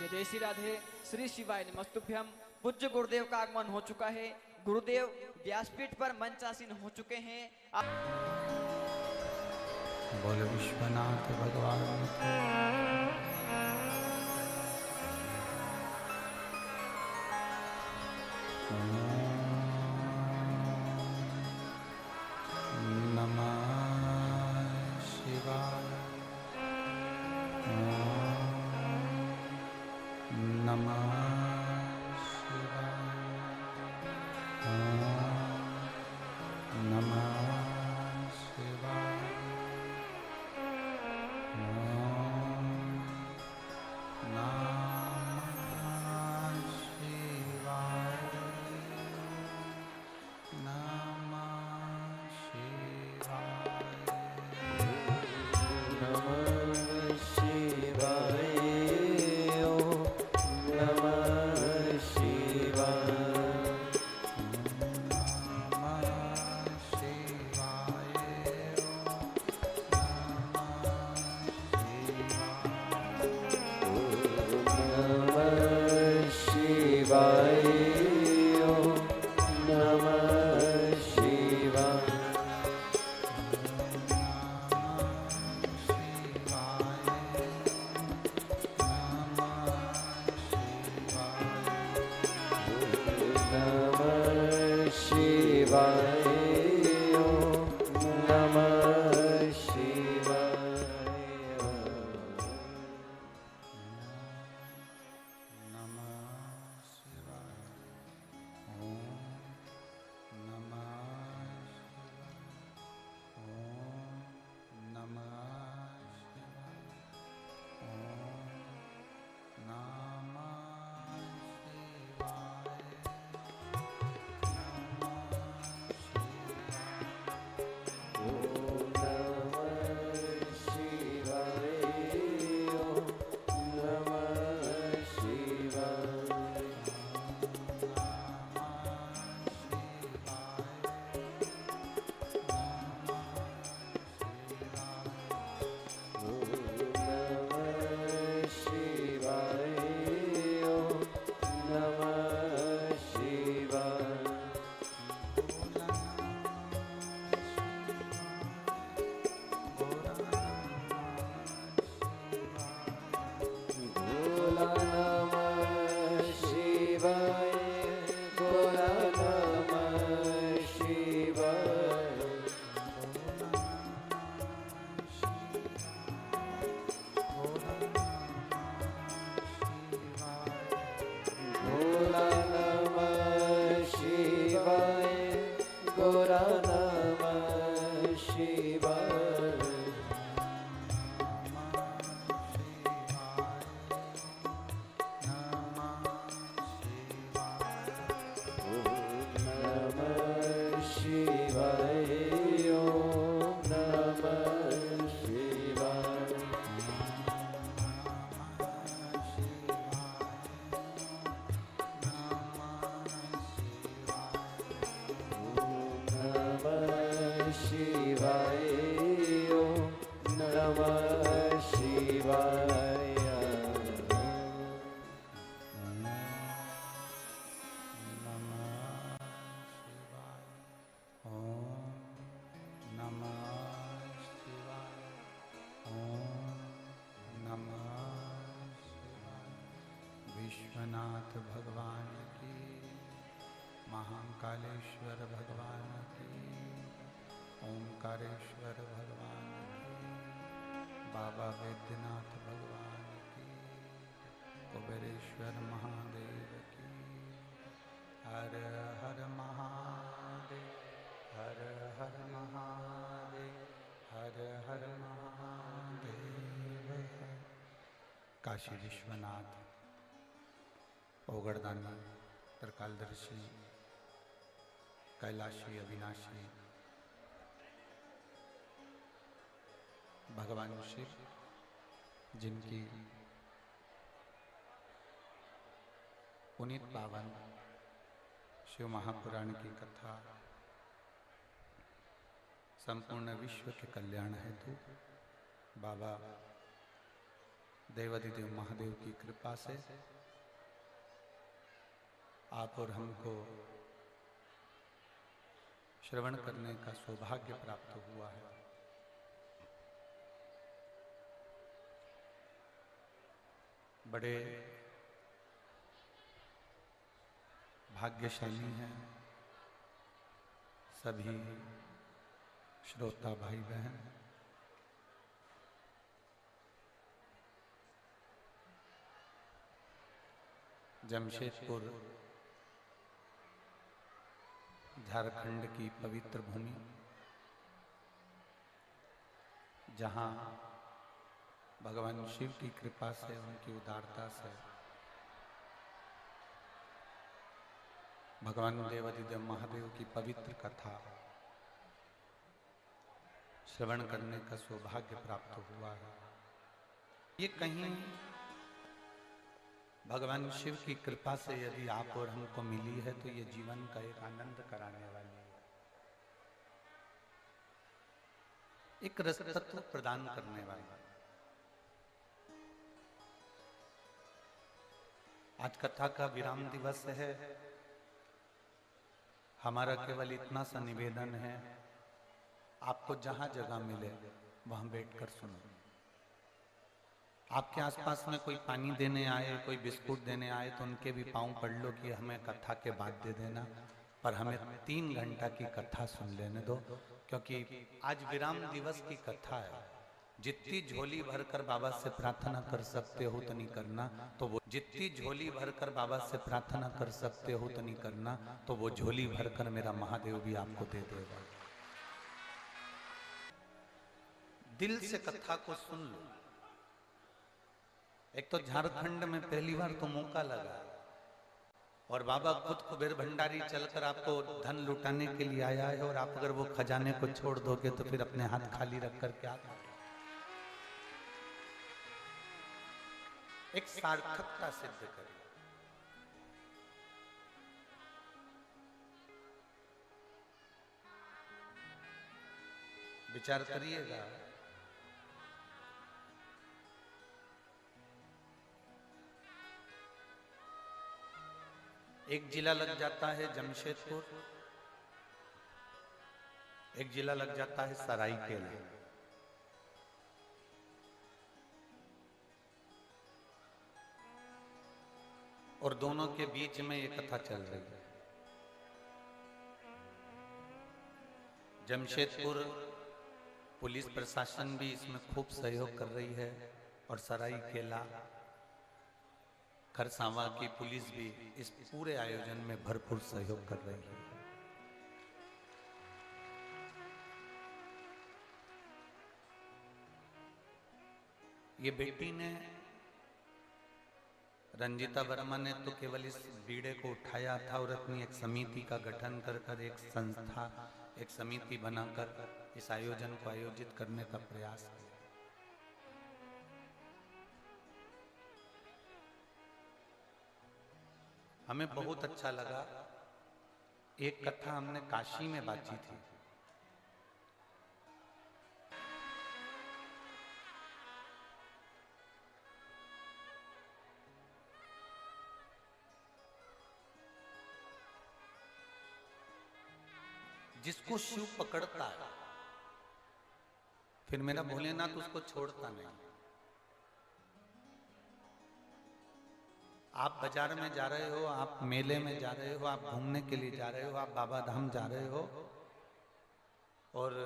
जय श्री राधे। श्री शिवाय नमस्तुभ्यम। पूज्य गुरुदेव का आगमन हो चुका है। गुरुदेव व्यासपीठ पर मंचासीन हो चुके हैं। बोले विश्वनाथ भगवान नमः शिवाय। नमः शिवाय। नमः शिवाय। विश्वनाथ भगवान की, महाकालेश्वर भगवान की, ओंकारेश्वर भगवान की, बाबा वैद्यनाथ भगवान की, कुबेरेश्वर महादेव की। हर हर महादेव, हर हर महादेव, हर हर महादेव। काशी विश्वनाथ, ओगड़दानी, त्रिकालदर्शी, कैलाशी, अविनाशी भगवान शिव, जिनकी पुनीत पावन शिव महापुराण की कथा संपूर्ण विश्व के कल्याण हेतु बाबा देवाधिदेव महादेव की कृपा से आप और हमको श्रवण करने का सौभाग्य प्राप्त हुआ है। बड़े भाग्यशाली हैं सभी श्रोता भाई बहन। जमशेदपुर झारखंड की पवित्र भूमि, जहाँ भगवान शिव की कृपा से, उनकी उदारता से भगवान देवाधिदेव महादेव की पवित्र कथा श्रवण करने का सौभाग्य प्राप्त हुआ है। ये कहीं भगवान शिव की कृपा से यदि आप और हमको मिली है तो ये जीवन का एक आनंद कराने वाली है, एक रसतत्व प्रदान करने वाली है। आज कथा का विराम दिवस है। हमारा केवल इतना सा निवेदन है, आपको जहां जगह मिले वहां बैठकर सुनो। आपके आसपास में कोई पानी देने आए, कोई बिस्कुट देने आए तो उनके भी पांव पड़ लो कि हमें कथा के बाद दे देना, पर हमें 3 घंटा की कथा सुन लेने दो, क्योंकि आज विराम दिवस की कथा है। जितनी झोली भरकर बाबा से प्रार्थना कर सकते हो उतनी करना, तो वो जितनी झोली भरकर बाबा से प्रार्थना कर सकते हो उतनी करना, तो वो झोली भरकर मेरा महादेव भी आपको दे देगा। दिल से कथा को सुन लो। एक तो झारखंड में पहली बार तो मौका लगा और बाबा खुद कुबेर भंडारी चलकर आपको धन लुटाने के लिए आया है, और आप अगर वो खजाने को छोड़ दोगे तो फिर अपने हाथ खाली रखकर क्या करोगे? एक सार्थकता सिद्ध करें। विचार करिएगा, एक जिला लग जाता है जमशेदपुर, एक जिला लग जाता है सरायकेला। और दोनों के बीच में ये कथा चल रही है। जमशेदपुर पुलिस प्रशासन भी इसमें खूब सहयोग कर रही है, और सरायकेला खरसावां की पुलिस भी इस पूरे आयोजन में भरपूर सहयोग कर रही है। ये बेटी ने, रंजिता वर्मा ने तो केवल इस बीड़े को उठाया था और अपनी एक समिति का गठन कर एक संस्था, एक समिति बनाकर इस आयोजन को आयोजित करने का प्रयास किया। हमें बहुत अच्छा लगा। एक कथा हमने काशी में बांची थी। जिसको शिव पकड़ता है, फिर मेरा भोलेनाथ उसको छोड़ता नहीं। आप बाजार में जा रहे हो, आप मेले में जा रहे हो, आप घूमने के लिए जा रहे हो, आप बाबा धाम जा रहे हो, और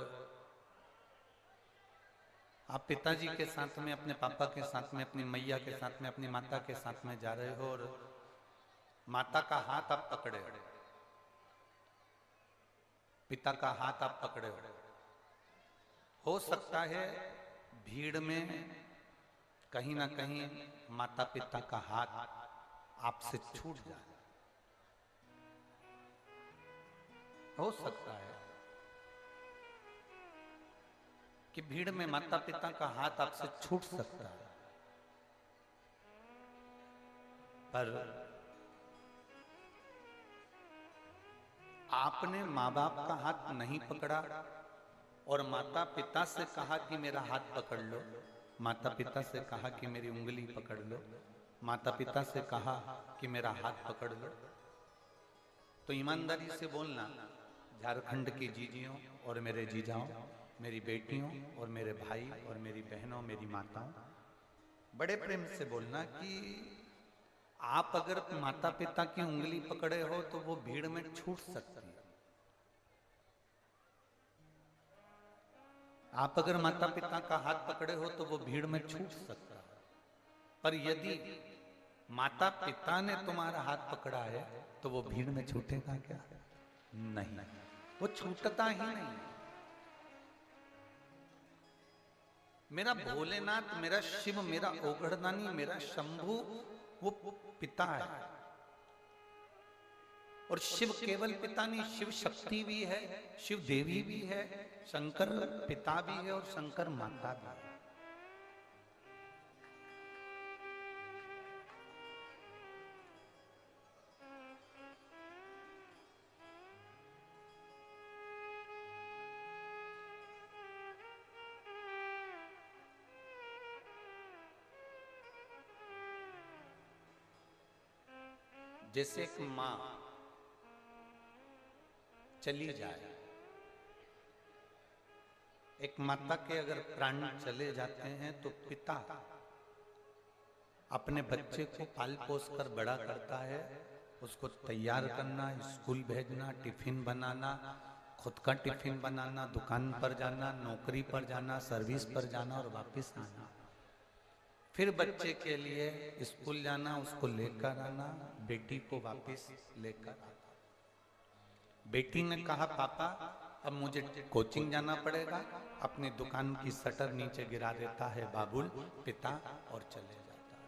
आप पिताजी के साथ में, अपने पापा के साथ में, अपनी मैया के साथ में, अपनी माता के साथ में जा रहे हो, और माता का हाथ आप पकड़े हो, पिता का हाथ आप पकड़े हो सकता है भीड़ में कहीं ना कहीं माता पिता का हाथ आपसे छूट जाए, हो सकता है कि भीड़ में माता पिता का हाथ आपसे छूट सकता है, पर आपने माँ बाप का हाथ नहीं पकड़ा और माता पिता से कहा कि मेरा हाथ पकड़ लो, माता पिता से कहा कि मेरी उंगली पकड़ लो, माता पिता से कहा कि मेरा हाथ पकड़ लो। तो ईमानदारी से बोलना, झारखंड की जीजियों और मेरे जीजाओं, मेरी बेटियों और मेरे भाई और मेरी बहनों, मेरी माताओं, बड़े प्रेम से बोलना कि आप अगर माता पिता की उंगली पकड़े हो तो वो भीड़ में छूट सकती है। आप अगर माता पिता का हाथ पकड़े हो तो वो भीड़ में छूट सकता है, पर यदि माता पिता ने तुम्हारा हाथ पकड़ा है तो वो भीड़ में छूटेगा क्या? नहीं, वो छूटता ही नहीं। मेरा भोलेनाथ, मेरा शिव, मेरा ओगढ़दानी, मेरा शंभू वो पिता है। और शिव केवल पिता नहीं, शिव शक्ति भी है, शिव देवी भी है, शंकर पिता भी है और शंकर माता भी है। जैसे एक मां चली जाए, एक माता के अगर प्राण चले जाते हैं तो पिता अपने बच्चे को पाल पोस कर बड़ा करता है, उसको तैयार करना, स्कूल भेजना, टिफिन बनाना, खुद का टिफिन बनाना, दुकान पर जाना, नौकरी पर जाना, सर्विस पर जाना और वापस आना, फिर बच्चे के लिए स्कूल जाना, उसको लेकर आना, बेटी को वापस लेकर आना। बेटी ने कहा पापा अब मुझे कोचिंग जाना पड़ेगा, अपनी दुकान की शटर नीचे गिरा देता है बाबुल पिता और चले जाता है।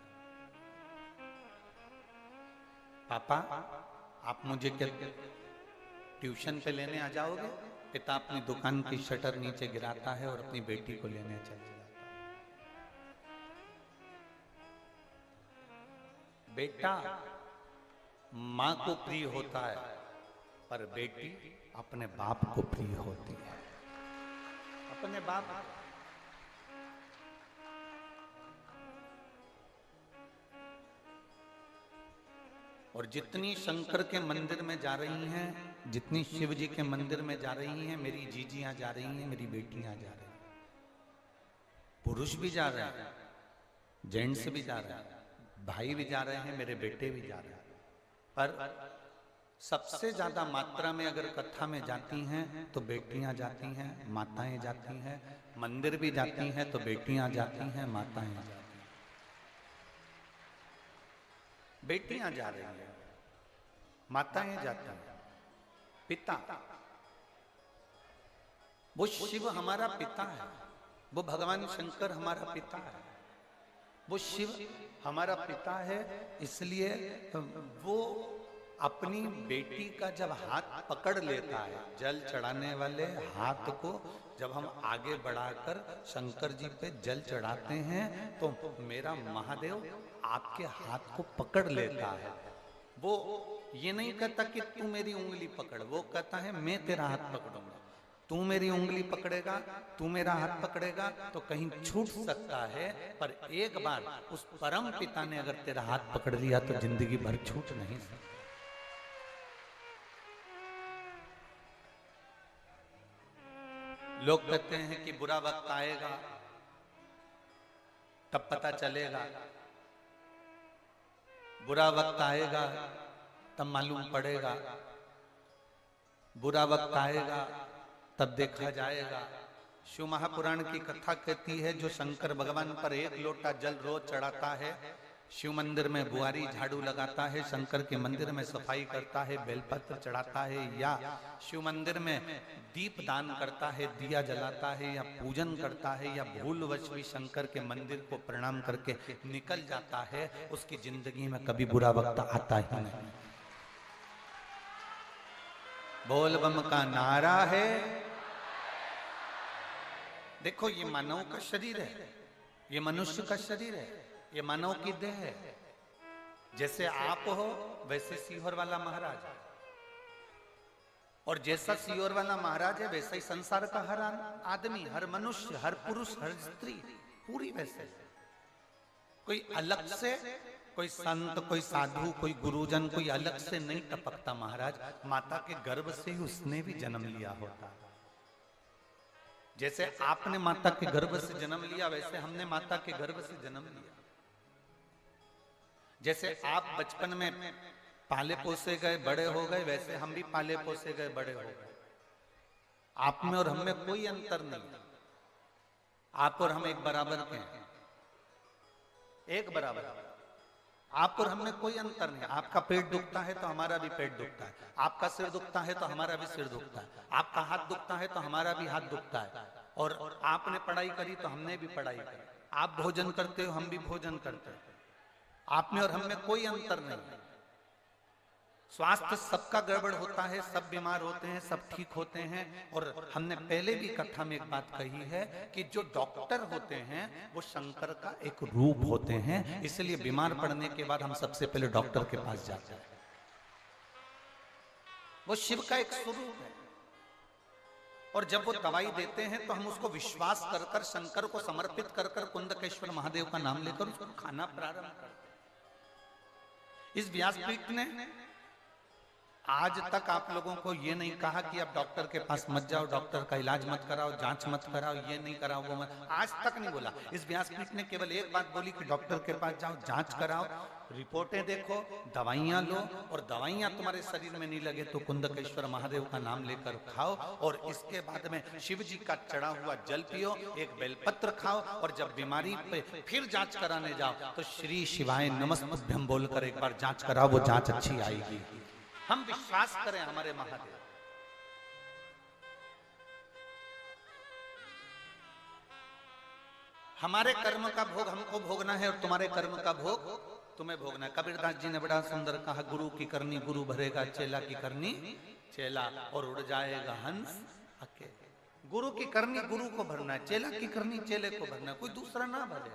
पापा आप मुझे क्या ट्यूशन पे लेने आ जाओगे? पिता अपनी दुकान की शटर नीचे गिराता है और अपनी बेटी को लेने चले जाता है। बेटा मां को प्रिय होता है, पर बेटी अपने बाप को प्रिय होती है। अपने बाप, और जितनी शंकर के मंदिर में जा रही हैं, जितनी शिव जी के मंदिर में जा रही हैं, मेरी जीजियां जा रही हैं, मेरी बेटियां जा रही हैं, पुरुष भी जा रहे हैं, जेंट्स भी जा रहे हैं, भाई भी जा रहे हैं, मेरे बेटे भी जा रहे हैं, पर सबसे ज्यादा मात्रा में अगर कथा में जाती हैं तो बेटियां जाती हैं, माताएं जाती हैं, मंदिर भी जाती हैं तो बेटियां जाती हैं, माताएं जाती हैं। बेटियां जा रही हैं, माताएं जाती हैं। पिता, वो शिव हमारा पिता है, वो भगवान शंकर हमारा पिता है, वो शिव हमारा पिता है। इसलिए वो अपनी बेटी का जब हाथ पकड़ लेता है, जल चढ़ाने वाले हाथ को जब हम आगे बढ़ाकर शंकर जी पे जल चढ़ाते हैं तो मेरा महादेव आपके हाथ को पकड़ लेता है। वो ये नहीं कहता कि तू मेरी उंगली पकड़, वो कहता है मैं तेरा हाथ पकड़ूंगा। तू मेरी उंगली पकड़ेगा, तू मेरा हाथ पकड़ेगा तो कहीं छूट सकता है, पर एक बार उस परम पिता ने अगर तेरा हाथ पकड़ लिया तो जिंदगी भर छूट नहीं सकता। लोग कहते हैं कि बुरा वक्त आएगा तब पता चलेगा, बुरा वक्त आएगा तब मालूम पड़ेगा, बुरा वक्त आएगा तब देखा जाएगा। शिव महापुराण की कथा कहती है, जो शंकर भगवान पर एक लोटा जल रोज चढ़ाता है, शिव मंदिर में बुआरी झाड़ू लगाता है, शंकर के मंदिर में सफाई करता है, बेलपत्र चढ़ाता है, या शिव मंदिर में दीप दान करता है, दिया जलाता है, या पूजन करता है, या भूलवश भी शंकर के मंदिर को प्रणाम करके निकल जाता है, उसकी जिंदगी में कभी बुरा वक्त आता ही नहीं। बोल बम का नारा है। देखो ये मानव का शरीर है, ये मनुष्य का शरीर है, ये मानव की देह है। जैसे आप हो वैसे सीहोर वाला महाराज, और जैसा सीहोर वाला महाराज है वैसा ही संसार का हर आदमी, हर मनुष्य, हर पुरुष, हर स्त्री पूरी वैसे। कोई अलग से, कोई संत, कोई साधु, कोई गुरुजन, कोई अलग से नहीं टपकता महाराज। माता के गर्भ से ही उसने भी जन्म लिया होता। जैसे आपने माता के गर्भ से जन्म लिया, वैसे हमने माता के गर्भ से जन्म लिया। जैसे आप बचपन में पाले पोसे गए, बड़े हो गए, वैसे हम भी पाले पोसे गए, बड़े हो गए। आप में और हम में कोई अंतर नहीं। आप और हम एक बराबर के हैं, एक बराबर। आप और हम में कोई अंतर नहीं। आपका पेट दुखता है तो हमारा भी पेट दुखता है, आपका सिर दुखता है तो हमारा भी सिर दुखता है, आपका हाथ दुखता है तो हमारा भी हाथ दुखता है। और आपने पढ़ाई करी तो हमने भी पढ़ाई करी, आप भोजन करते हो, हम भी भोजन करते हैं। आप में और हम में कोई अंतर नहीं। स्वास्थ्य सबका गड़बड़ होता है, सब बीमार होते हैं, सब ठीक होते हैं। और हमने पहले भी कथा में एक बात कही है कि जो डॉक्टर होते हैं वो शंकर का एक रूप होते हैं। इसलिए बीमार पड़ने के बाद हम सबसे पहले डॉक्टर के पास जाते हैं। वो शिव का एक स्वरूप है। और जब वो दवाई देते हैं तो हम उसको विश्वास कर कर, शंकर को समर्पित कर कर, कुंदकेश्वर महादेव का नाम लेकर उसको खाना प्रारंभ करते हैं। इस व्यासपीठ ने आज तक आप लोगों को ये नहीं कहा कि आप डॉक्टर के पास मत जाओ, डॉक्टर का इलाज मत कराओ, जांच मत कराओ, ये नहीं कराओ, वो मत, आज तक नहीं बोला। इस व्यासपीठ ने केवल एक बात बोली कि डॉक्टर के पास जाओ, जांच कराओ, रिपोर्टें देखो, दवाइयां लो, और दवाइयां तुम्हारे शरीर में नहीं लगे तो कुंदकेश्वर महादेव का नाम लेकर खाओ। और इसके बाद में शिव जी का चढ़ा हुआ जल पियो, एक बेलपत्र खाओ, और जब बीमारी पे फिर जांच कराने जाओ तो श्री शिवाय नमस्तुभ्यं बोलकर एक बार जांच कराओ, वो जांच अच्छी आएगी। हम विश्वास करें हमारे महादेव। हमारे कर्म का भोग हमको भोगना है और तुम्हारे कर्म का भोग तुम्हें भोगना है। कबीरदास जी ने बड़ा सुंदर कहा, गुरु की करनी गुरु भरेगा, चेला की करनी चेला, और उड़ जाएगा हंस अकेले। गुरु की करनी गुरु को भरना है, चेला की करनी चेले को भरना है, कोई दूसरा ना भरे।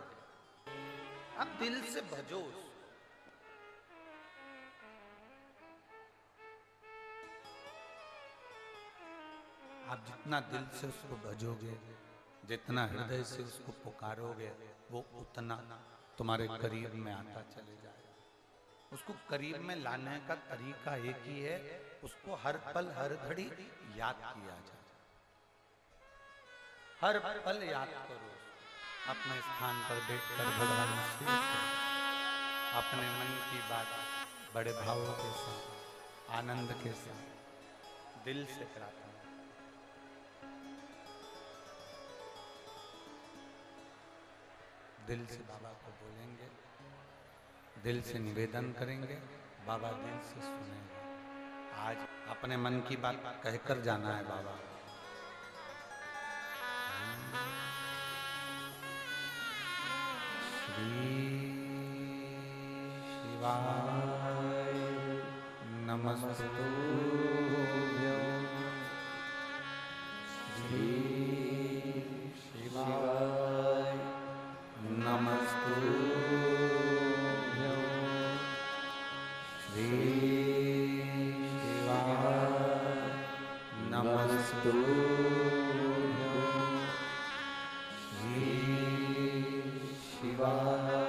आप दिल से भजो। आप जितना दिल से उसको भजोगे, जितना हृदय से उसको पुकारोगे, वो उतना तुम्हारे करीब में आता चले जाएगा। उसको करीब में लाने का तरीका एक ही है, उसको हर पल हर घड़ी याद किया जाए। हर पल याद करो, अपने स्थान पर बैठकर भगवान शिव से अपने मन की बात बड़े भावों के साथ, आनंद के साथ, दिल से कराते हैं। दिल से बाबा को बोलेंगे, दिल से निवेदन करेंगे, बाबा दिल से सुनेंगे। आज अपने मन की बात कहकर जाना है बाबा। श्री शिवाय नमस्तुभ्यं। श्री शिवाय नमस्तुभ्यं। श्री शिवाय नमस्तुभ्यं। श्री शिवाय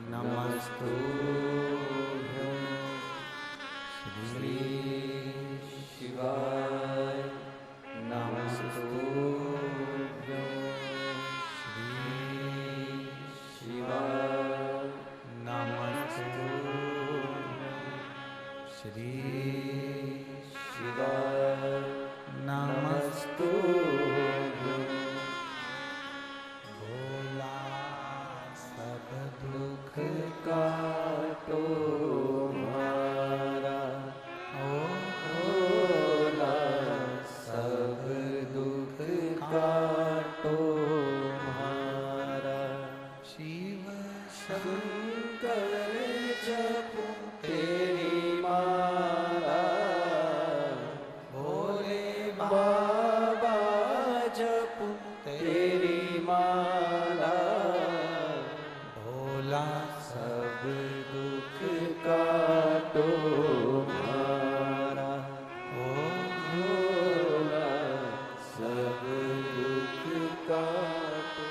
नमस्तुभ्यं। श्री शिवाय नमस्तुभ्यं। श्री शिवाय नमस्तुभ्यं। भोला सब दुख काटो हमारा, ओ भोला सब दुख काटो हमारा। शिव शंकर जपो तेरी माला, भोले बाबा जपो तेरी माला। भोला सब दुख काटो हमारा, ओ भोला सब दुख काटो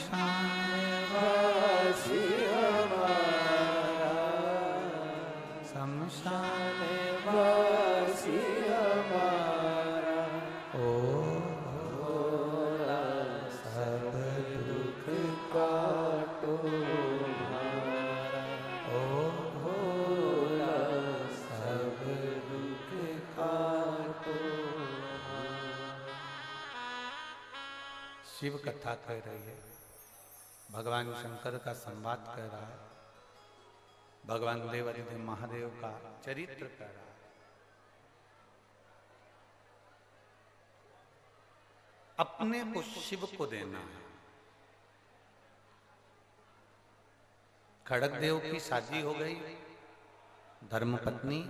शमशानवासी हमारा, शमशानवासी हमारा, ओ भोला सब दुख काटो हमारा, ओ भोला सब दुख काटो। शिव कथा कह रही है, भगवान शंकर का संवाद कह रहा है, भगवान देवाधिदेव महादेव का चरित्र कह रहा है। अपने को शिव को देना है। खड़गदेव की शादी हो गई, धर्मपत्नी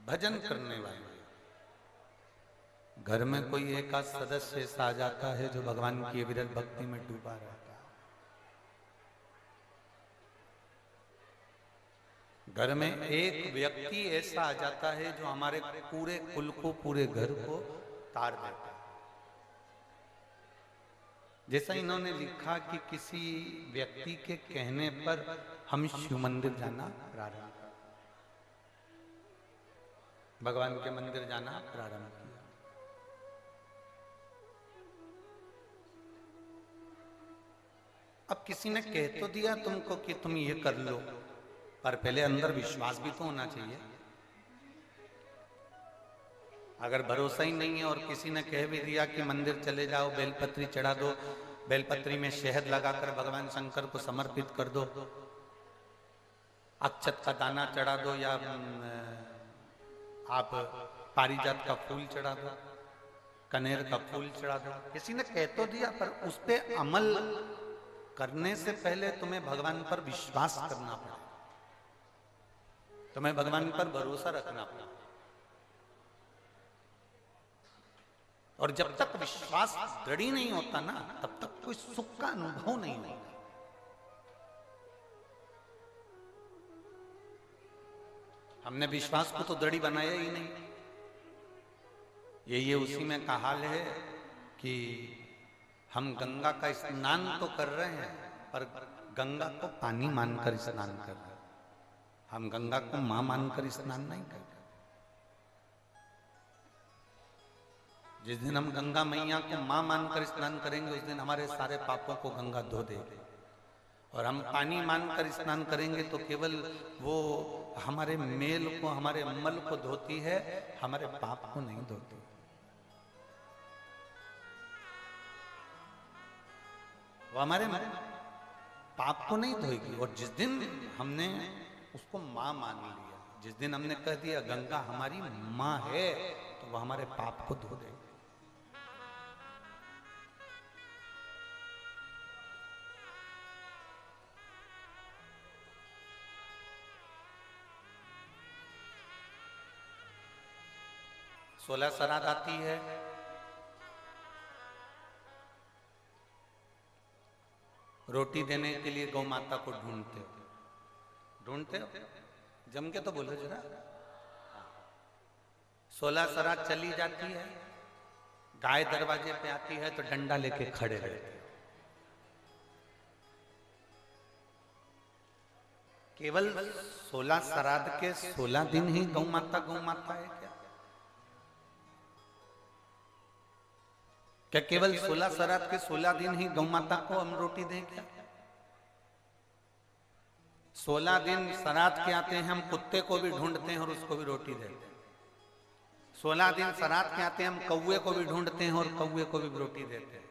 भजन करने वाली, घर में कोई एक आध सदस्य ऐसा आ जाता है जो भगवान की विरल भक्ति में डूबा रहता है। घर में एक व्यक्ति ऐसा आ जाता है जो हमारे पूरे कुल को, पूरे घर को तार देता है। जैसा इन्होंने लिखा कि किसी व्यक्ति के कहने पर हम शिव मंदिर जाना प्रारंभ किया, भगवान के मंदिर जाना प्रारंभ किया। अब किसी ने कह तो दिया तुमको कि तुम ये कर लो, पर पहले अंदर विश्वास भी तो होना चाहिए। अगर भरोसा ही नहीं है और किसी ने कह भी दिया कि मंदिर चले जाओ, बेलपत्री चढ़ा दो, बेलपत्री में शहद लगाकर भगवान शंकर को समर्पित कर दो, अक्षत का दाना चढ़ा दो, या आप पारिजात का फूल चढ़ा दो, कनेर का फूल चढ़ा दो। किसी ने कह तो दिया, पर उस पे अमल करने से पहले तुम्हें भगवान पर विश्वास करना पड़ा, तुम्हें भगवान पर भरोसा रखना पड़ा। और जब तक विश्वास दृढ़ नहीं होता ना, तब तक कोई सुख का अनुभव नहीं होता। हमने विश्वास को तो दृढ़ बनाया ही नहीं। ये उसी में का हाल है कि हम गंगा का स्नान तो कर रहे हैं, पर गंगा को पानी मानकर स्नान कर रहे हैं। हम गंगा को मां मानकर स्नान नहीं कर रहे। जिस दिन हम गंगा मैया को मां मानकर स्नान करेंगे, उस दिन हमारे सारे पापों को गंगा धो देगी। और हम पानी मानकर स्नान करेंगे तो केवल वो हमारे मेल को, हमारे मल को धोती है, हमारे पाप को नहीं धोती। वो हमारे पाप को नहीं धोएगी। और जिस दिन हमने उसको मां मान लिया, जिस दिन हमने कह दिया गंगा हमारी मां है, तो वो हमारे पाप को धो देगी। सोलह श्राद्ध आती है, रोटी देने के लिए गौ माता को ढूंढते हो, जम के तो बोलो जरा। 16 श्राद्ध चली जाती है, गाय दरवाजे पे आती है तो डंडा लेके खड़े रहते। केवल 16 श्राद्ध के 16 दिन ही गौ माता है क्या केवल 16 श्राद्ध के 16 दिन ही गौ माता को हम रोटी दें क्या? 16 दिन श्राद्ध के आते हैं, हम कुत्ते को भी ढूंढते हैं और उसको भी रोटी देते हैं। 16 दिन श्राद्ध के आते हैं, हम कौवे को भी ढूंढते हैं और कौवे को भी रोटी देते हैं।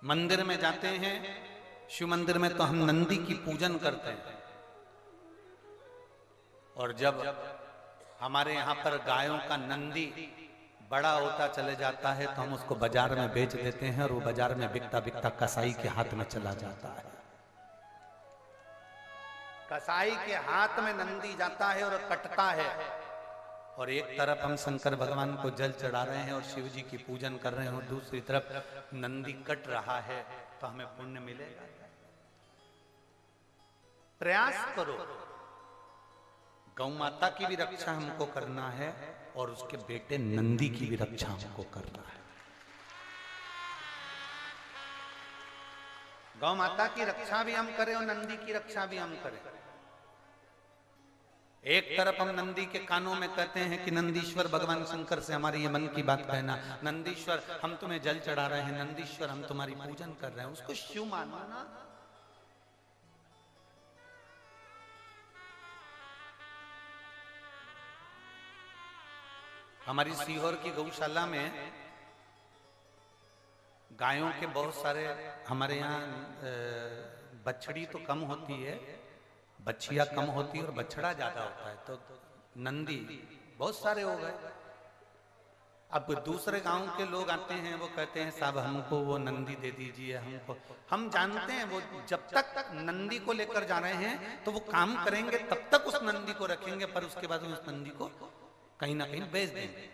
मंदिर में जाते हैं, शिव मंदिर में तो हम नंदी की पूजन करते हैं। और जब हमारे यहाँ पर गायों का नंदी बड़ा होता चले जाता है तो हम उसको बाजार में बेच देते हैं, और वो बाजार में बिकता बिकता कसाई के हाथ में चला जाता है। कसाई के हाथ में नंदी जाता है और कटता है, और एक तरफ हम शंकर भगवान को जल चढ़ा रहे हैं और शिव जी की पूजन कर रहे हैं, और दूसरी तरफ नंदी कट रहा है, तो हमें पुण्य मिलेगा। प्रयास करो, गौ माता की भी रक्षा हमको करना है और उसके बेटे नंदी की भी रक्षा हमको करना है। गौ माता की रक्षा भी हम करें और नंदी की रक्षा भी हम करें। एक तरफ हम नंदी के कानों में कहते हैं कि नंदीश्वर भगवान शंकर से हमारी ये मन की बात कहना, नंदीश्वर हम तुम्हें जल चढ़ा रहे हैं, नंदीश्वर हम तुम्हारी पूजन कर रहे हैं, उसको शिव मानो ना। हमारी सीहोर की गौशाला में गायों के बहुत सारे, हमारे यहाँ बछड़ी तो कम होती है, बछिया कम होती है और बछड़ा ज्यादा होता है, तो नंदी बहुत सारे हो गए। अब दूसरे गांव के लोग आते हैं, वो कहते हैं साहब हमको वो नंदी दे दीजिए हमको। हम जानते हैं वो जब तक नंदी को लेकर जा रहे हैं तो वो काम करेंगे, तब तक उस नंदी को रखेंगे, पर उसके बाद उस नंदी को कहीं ना कहीं बेच देंगे।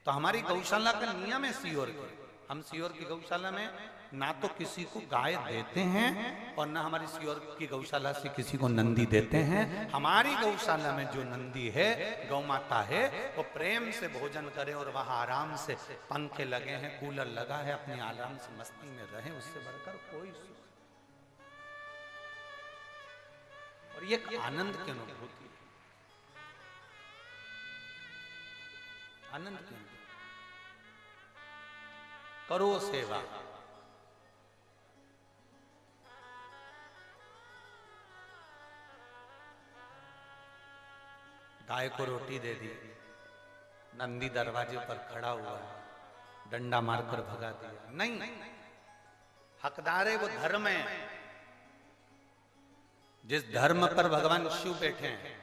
तो हमारी गौशाला का नियम है सीहोर के, हम सीहोर की गौशाला में ना तो किसी को गाय देते हैं और ना हमारी सीहोर की गौशाला से किसी को नंदी देते हैं। हमारी गौशाला में जो नंदी है, गौ माता है, वो प्रेम से भोजन करे और वहां आराम से, पंखे लगे हैं, कूलर लगा है, अपनी आराम से मस्ती में रहे, उससे बढ़कर कोई सुख। और ये आनंद की अनुभूति, आनंद की अनुभूति। करो सेवा, गाय को रोटी दे दी, नंदी दरवाजे पर खड़ा हुआ, डंडा मारकर भगा दिया, नहीं, हकदार है वो धर्म है। जिस धर्म पर भगवान शिव बैठे हैं,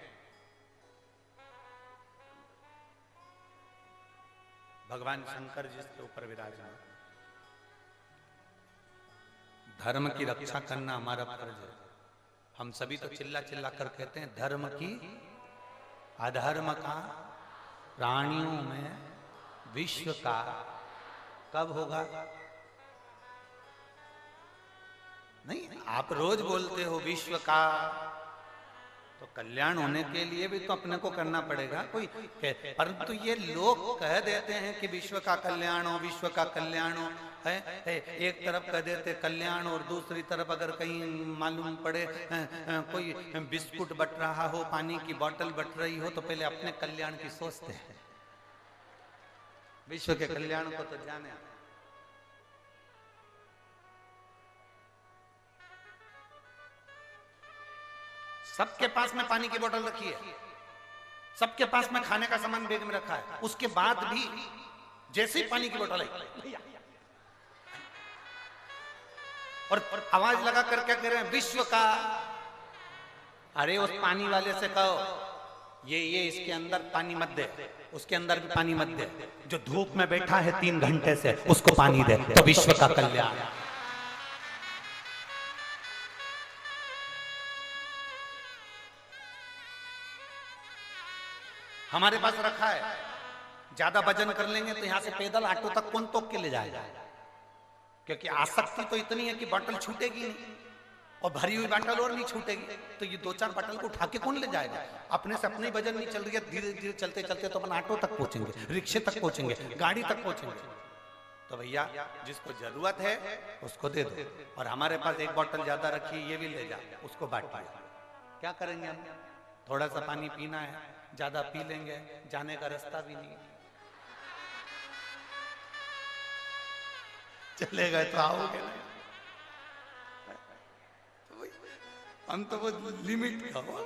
भगवान शंकर जिसके ऊपर विराजमान, धर्म की रक्षा करना हमारा फर्ज है। हम सभी तो चिल्ला चिल्ला कर कहते हैं धर्म की, अधर्म का प्राणियों में विश्व का कब होगा? नहीं, आप रोज बोलते हो विश्व का, तो कल्याण होने के लिए भी तो अपने को करना पड़ेगा कोई, परंतु ये लोग कह देते हैं कि विश्व का कल्याण हो, विश्व का कल्याण हो, है एक तरफ कह देते कल्याण और दूसरी तरफ अगर कहीं मालूम पड़े कोई बिस्कुट बट रहा हो, पानी की बोतल बट रही हो, तो पहले अपने कल्याण की सोचते हैं, विश्व के कल्याण को तो जाने। सबके पास में पानी की बोतल रखी है, सबके पास में खाने का सामान बैग में रखा है, उसके बाद भी जैसे ही पानी की बोतल है और आवाज लगा कर क्या कह रहे हैं, विश्व का। अरे उस पानी वाले से कहो ये इसके अंदर पानी मत दे, उसके अंदर भी पानी मत दे, जो धूप में बैठा है 3 घंटे से उसको पानी दे, तो विश्व का कल्याण। हमारे पास रखा है, ज्यादा वजन कर लेंगे तो यहां से पैदल ऑटो तक कौन तोक के ले जाएगा, क्योंकि आसक्ति तो इतनी है कि बोतल छूटेगी नहीं और भरी हुई बोतल और नहीं छूटेगी, तो ये 2-4 बोतल को उठा के कौन ले जाएगा? अपने से अपनी वजन नहीं चल रही है, धीरे धीरे चलते चलते तो अपन ऑटो तक पहुंचेंगे, रिक्शे तक पहुंचेंगे, गाड़ी तक पहुंचेंगे। तो भैया जिसको जरूरत है उसको दे दो, और हमारे पास एक बोतल ज्यादा रखी है, ये भी ले जा, उसको बांट पाए। क्या करेंगे हम? थोड़ा सा पानी पीना है, ज्यादा पी लेंगे, जाने का रास्ता भी नहीं, चले गए तो आओगे ना। तो हम तो वो लिमिट का हो,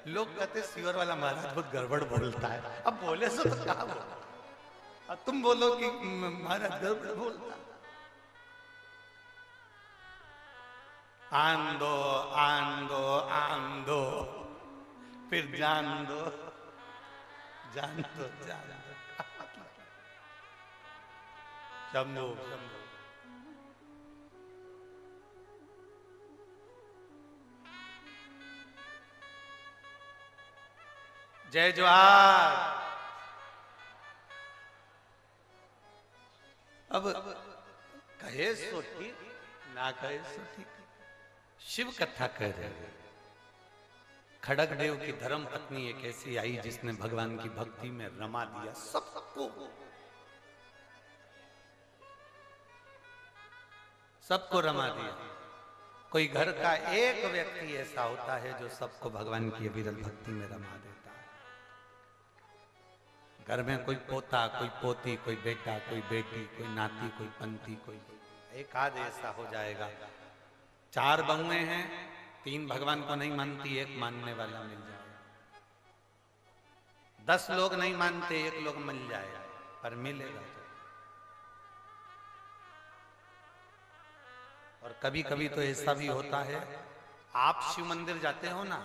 लोग कहते सीवर वाला महाराज बहुत गड़बड़ बोलता है, अब बोले सो तो क्या बोला, अब तुम बोलो कि महाराज गड़बड़ बोलता है। आन दो आन दो आन दो, फिर जान दो जान दो जान दो, शंभो शंभो। जय जोहार। अब कहे सो ठीक, ना कहे सो ठीक। शिव कथा कह रहे हैं, खड़गदेव की धर्म पत्नी एक ऐसी आई जिसने भगवान की भक्ति में रमा दिया सबको। सबको रमा दिया। कोई घर का एक व्यक्ति ऐसा होता है जो सबको भगवान की विरल भक्ति में रमा देता है। घर में कोई पोता, कोई पोती, कोई बेटा, कोई बेटी, कोई नाती, कोई पंती, कोई एक आध ऐसा हो जाएगा। 4 बहुएं हैं, 3 भगवान को नहीं मानती, 1 मानने वाला मिल जाएगा। 10 लोग नहीं मानते, 1 लोग मिल जाएगा, पर मिलेगा। और कभी कभी तो ऐसा भी होता है, आप शिव मंदिर जाते हो ना,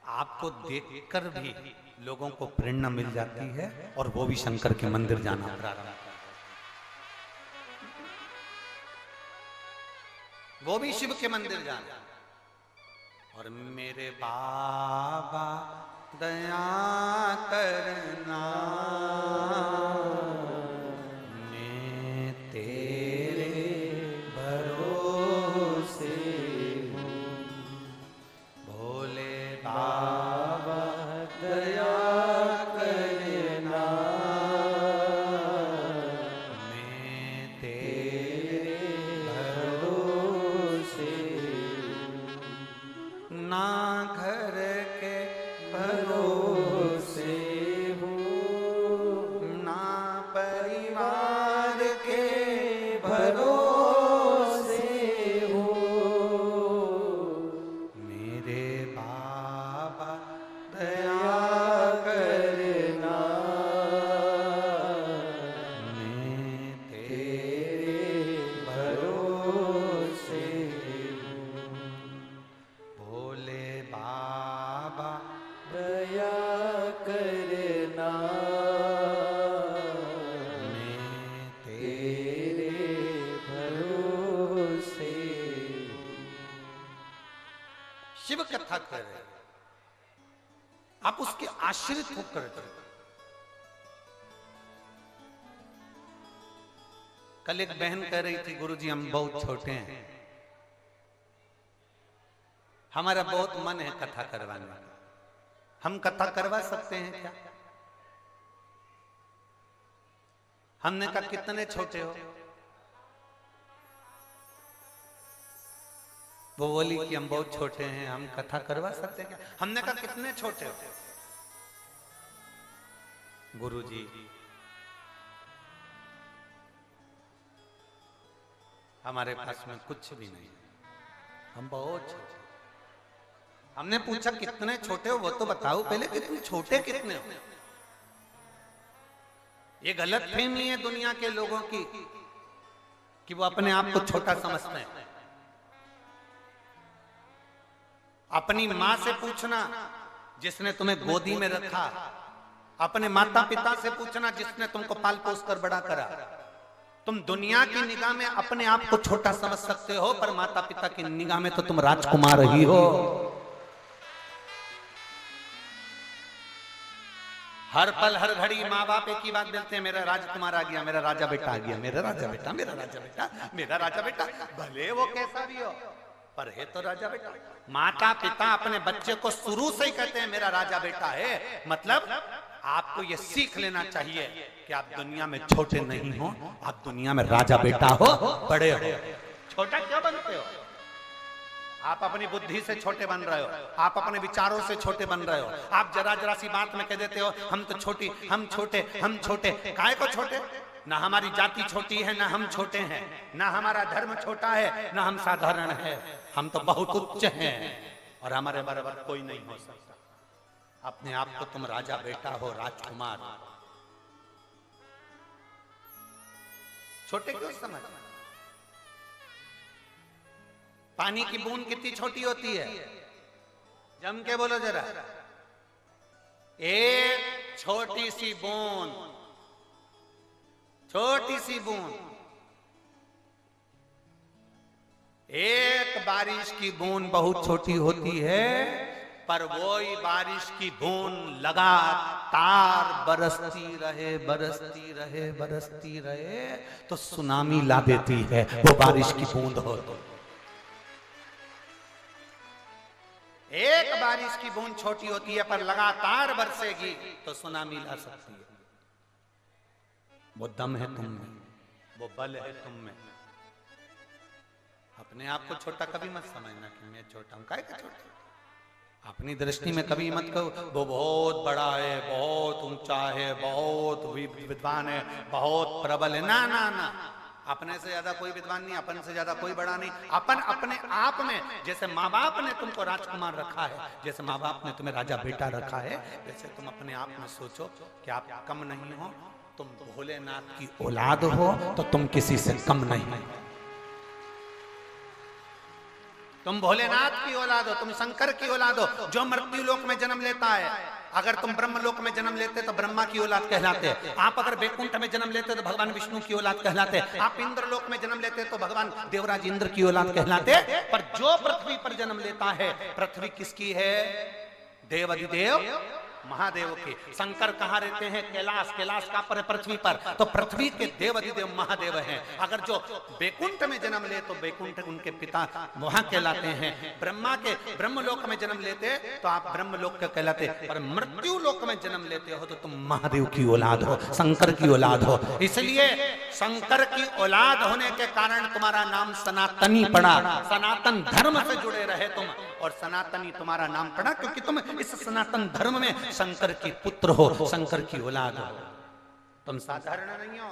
आपको देखकर भी लोगों को प्रेरणा मिल जाती है और वो भी शंकर के मंदिर जाना प्रारंभ करते हैं। वो भी शिव के मंदिर जाना। और मेरे बाबा दया करना, मैं तेरे भरोसे हूँ। भोले बाबा दया करना, मैं तेरे भरोसे हूँ। ना घर के भरोसे हूँ, ना परिवार के भरोसे हूँ। मेरे बाबा दया करना, मैं तेरे भरोसे हूँ। भोले बाबा दया करना, मैं तेरे भरोसे। शिव कथा कर रहे हैं, आप उसके आश्रित होकर करें। कल एक बहन कह रही थी, गुरुजी हम बहुत छोटे हैं, हमारा बहुत मन है कथा करवाने का, हम कथा करवा सकते हैं क्या? हमने कहा कितने छोटे हो? वो बोली कि हम बहुत छोटे हैं, हम कथा करवा सकते हैं क्या? हमने कहा कितने छोटे हो? गुरुजी हमारे पास में कुछ भी नहीं, हम बहुत छोटे। हमने पूछा कितने छोटे हो, वो तो बताओ पहले कि तुम छोटे कितने हो। ये गलत फहमी है दुनिया के लोगों की कि वो अपने आप को छोटा समझते हैं। अपनी मां से पूछना जिसने तुम्हें गोदी में रखा, अपने माता पिता से पूछना जिसने तुमको पाल पोस कर बड़ा करा। तुम दुनिया की निगाह में अपने आप को छोटा समझ सकते हो, पर माता पिता की निगाह में तो तुम राजकुमार ही हो। हर पल हर घड़ी माँ बाप एक ही बात बोलते हैं, मेरा राजकुमार आ गया, मेरा राजा बेटा आ गया, मेरा राजा बेटा, मेरा राजा बेटा, मेरा राजा बेटा। भले वो कैसा भी हो, पर है तो राजा बेटा। माता पिता अपने बच्चे को शुरू से ही कहते हैं मेरा राजा बेटा है। मतलब आपको ये सीख लेना चाहिए कि आप दुनिया में छोटे नहीं हो, आप दुनिया में राजा बेटा हो, बड़े हो। छोटा क्यों बनते हो? आप अपनी बुद्धि से छोटे बन रहे हो, आप अपने विचारों से छोटे बन रहे हो। आप जरा जरा सी बात में कह देते हो हम तो छोटी, हम छोटे, हम छोटे। काहे को छोटे? ना हमारी जाति छोटी है, ना हम छोटे हैं, ना हमारा धर्म छोटा है, ना हम साधारण है। हम तो बहुत उच्च हैं और हमारे बराबर कोई नहीं हो सकता। अपने आप को तुम राजा बेटा हो, राजकुमार। छोटे क्यों समझ? पानी की बूंद कितनी छोटी होती है? जम के बोलो जरा। एक छोटी सी बूंद, छोटी सी बूंद, एक बारिश की बूंद बहुत छोटी होती है, पर वही बारिश की बूंद लगातार बरसती रहे, बरसती रहे, बरसती रहे तो सुनामी ला देती है। वो बारिश की बूंद हो तो एक बारिश की बूंद छोटी होती है, पर लगातार बरसेगी तो सुनामी ला सकती है। वो दम है तुम में, वो बल है तुम में। अपने आप को छोटा कभी मत समझना कि मैं छोटा हूं, काहे का छोटा। अपनी दृष्टि में कभी मत कहो वो बहुत बड़ा है, बहुत ऊंचा है, बहुत विद्वान है, बहुत प्रबल है। ना ना ना, अपने से ज्यादा कोई विद्वान नहीं, अपन से ज्यादा कोई बड़ा नहीं। अपन अपने आप में, जैसे माँ बाप ने तुमको राजकुमार रखा है, जैसे माँ बाप ने तुम्हें राजा बेटा रखा है, वैसे तुम अपने आप में सोचो कि आप कम नहीं हो। तुम भोलेनाथ की औलाद हो तो तुम किसी से कम नहीं। तुम भोलेनाथ की औलाद हो, तुम शंकर की औलाद हो। जो मृत्यु लोक में जन्म लेता है, अगर तुम ब्रह्म लोक में जन्म लेते तो ब्रह्मा की औलाद कहलाते। आप अगर वैकुंठ में जन्म लेते तो भगवान विष्णु की औलाद कहलाते। आप इंद्र लोक में जन्म लेते तो भगवान देवराज इंद्र की औलाद कहलाते। पर जो पृथ्वी पर जन्म लेता है, पृथ्वी किसकी है? देवाधिदेव महादेव के। शंकर कहाँ रहते हैं? कैलाश। कैलाश का पर पृथ्वी पर, तो पृथ्वी के देवाधिदेव महादेव हैं। अगर जो वैकुंठ में जन्म ले तो वैकुंठ उनके पिता वहां कहलाते हैं। ब्रह्मा के ब्रह्मलोक में जन्म लेते तो आप ब्रह्मलोक के कहलाते। पर मृत्यु लोक में जन्म लेते हो तो तुम महादेव की औलाद हो, शंकर की औलाद हो। इसलिए शंकर की औलाद होने के कारण तुम्हारा नाम सनातनी पड़ा। सनातन धर्म से जुड़े रहे तुम, और सनातनी तुम्हारा नाम पड़ा क्योंकि तुम इस सनातन धर्म में शंकर की पुत्र हो, शंकर की औलाद हो। तुम साधारण नहीं हो।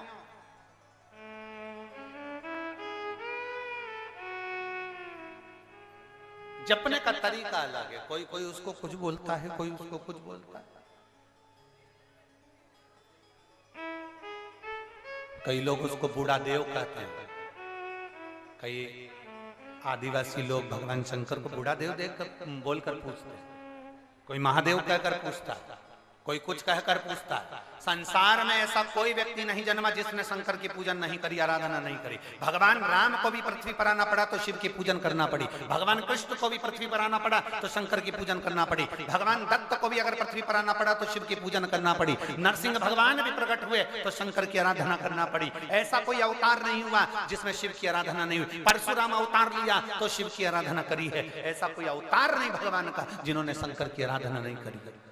जपने का तरीका अलग है। कोई कोई उसको कुछ बोलता है, कोई उसको कुछ बोलता है। कई लोग उसको बूढ़ा देव कहते हैं। कई आदिवासी लोग भगवान शंकर को बूढ़ा देव देखकर बोलकर पूछते, कोई महादेव कहकर पूछता, कोई कुछ कहकर पूछता। संसार में ऐसा कोई व्यक्ति नहीं जन्मा जिसने शंकर की पूजन नहीं करी, आराधना नहीं करी। भगवान राम को भी पृथ्वी पर आना पड़ा तो शिव की पूजन करना पड़ी। भगवान कृष्ण को भी पृथ्वी पर आना पड़ा तो शंकर की पूजन करना पड़ी। भगवान दत्त को भी अगर पृथ्वी पर आना पड़ा तो शिव की पूजन करना पड़ी। नरसिंह भगवान भी प्रकट हुए तो शंकर की आराधना करना पड़ी। ऐसा कोई अवतार नहीं हुआ जिसमें शिव की आराधना नहीं हुई। परशुराम अवतार लिया तो शिव की आराधना करी है। ऐसा कोई अवतार नहीं भगवान का जिन्होंने शंकर की आराधना नहीं करी।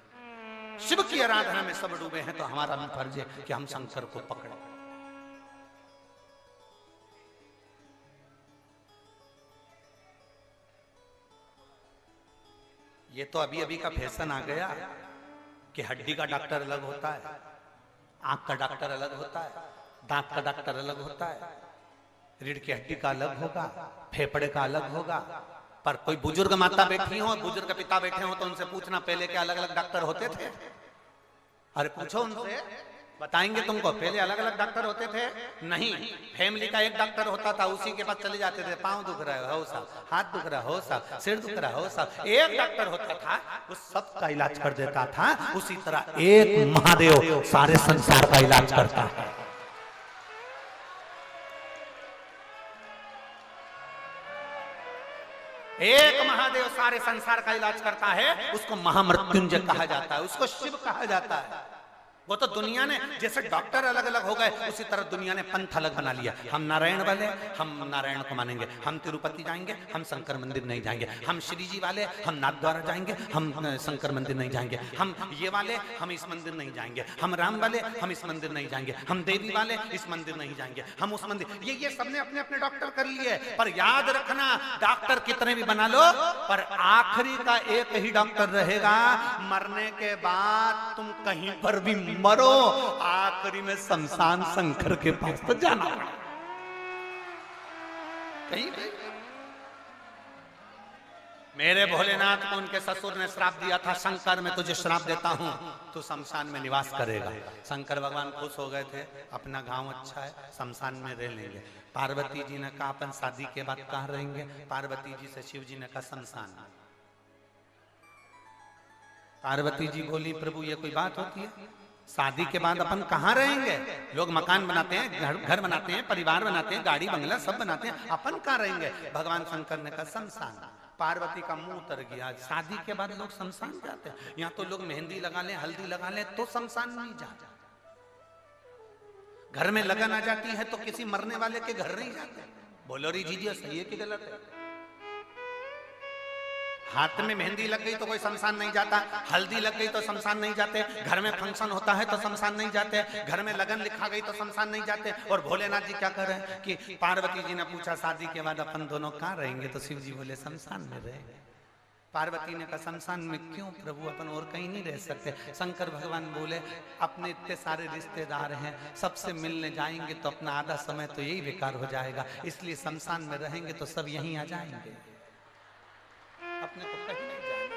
शिव की आराधना में सब डूबे हैं, तो हमारा भी फर्ज है कि हम शंकर को पकड़ें। ये तो अभी अभी का फैशन आ गया कि हड्डी का डॉक्टर अलग होता है, आंख का डॉक्टर अलग होता है, दांत का डॉक्टर अलग होता है, रीढ़ की हड्डी का अलग होगा, फेफड़े का अलग होगा। पर कोई बुजुर्ग माता बैठी हो, बुजुर्ग पिता बैठे हो तो उनसे पूछना पहले क्या अलग अलग डॉक्टर होते थे? अरे पूछो उनसे, बताएंगे तुमको। पहले अलग अलग डॉक्टर होते थे? नहीं। फैमिली का एक डॉक्टर होता था, उसी के पास चले जाते थे। पांव दुख रहा हो साहब, हाथ दुख रहा हो साहब, सिर दुख रहा हो साहब, एक डॉक्टर होता था, वो सबका इलाज कर देता था। उसी तरह एक महादेव सारे संसार का इलाज करता है। एक महादेव सारे संसार का इलाज करता है। उसको महामृत्युंजय कहा जाता है, उसको शिव कहा जाता है। वो तो दुनिया ने, जैसे डॉक्टर अलग अलग हो गए, उसी तरह दुनिया ने पंथ अलग बना लिया। हम नारायण वाले, हम नारायण को मानेंगे। हम तिरुपति जाएंगे, हम शंकर मंदिर नहीं जाएंगे। हम श्री जी वाले, हम नाथ द्वारा जाएंगे, हम शंकर मंदिर नहीं जाएंगे। हम ये वाले, हम इस मंदिर नहीं जाएंगे। हम राम वाले, हम इस मंदिर नहीं जाएंगे। हम देवी वाले, इस मंदिर नहीं जाएंगे। हम उस मंदिर, ये सबने अपने अपने डॉक्टर कर लिए। पर याद रखना, डॉक्टर कितने भी बना लो, पर आखिरी का एक ही डॉक्टर रहेगा। मरने के बाद तुम कहीं पर भी मरो, आखिरी में शमशान शंकर के पास तो जाना कहीं भी। मेरे भोलेनाथ को उनके ससुर ने श्राप दिया था, शंकर मैं तुझे श्राप देता हूं, तू शमशान में निवास करेगा। शंकर भगवान खुश हो गए थे, अपना गांव अच्छा है, शमशान में रह लेंगे। पार्वती जी ने कहा अपन शादी के बाद कहां रहेंगे? पार्वती जी से शिव जी ने कहा शमशान। पार्वती जी बोली प्रभु ये कोई बात होती है? शादी के बाद अपन कहाँ रहेंगे? लोग मकान बनाते हैं, घर बनाते हैं, परिवार बनाते हैं, गाड़ी बंगला सब बनाते हैं, अपन कहाँ रहेंगे? भगवान शंकर ने कहा शमशान। पार्वती का मुंह उतर गया। शादी के बाद लोग शमशान जाते हैं? यहाँ तो लोग मेहंदी लगा ले, हल्दी लगा ले तो शमशान नहीं जाते। घर में लगन आ जाती है तो किसी मरने वाले के घर नहीं जाते। बोलो री जी सही है कि गलत है? हाथ में मेहंदी लग गई तो कोई शमशान नहीं जाता, हल्दी लग गई तो शमशान नहीं जाते, घर में फंक्शन होता है तो शमशान नहीं जाते, घर में लगन लिखा गई तो शमशान नहीं जाते। और भोलेनाथ जी क्या कर रहे हैं कि पार्वती जी ने पूछा शादी के बाद अपन दोनों कहाँ रहेंगे, तो शिव जी बोले शमशान में रहेंगे। पार्वती ने कहा शमशान में क्यों प्रभु, अपन और कहीं नहीं रह सकते। शंकर भगवान बोले अपने इतने सारे रिश्तेदार हैं, सबसे मिलने जाएंगे तो अपना आधा समय तो यही बेकार हो जाएगा, इसलिए शमशान में रहेंगे तो सब यहीं आ जाएंगे, अपने को कहीं नहीं जाना।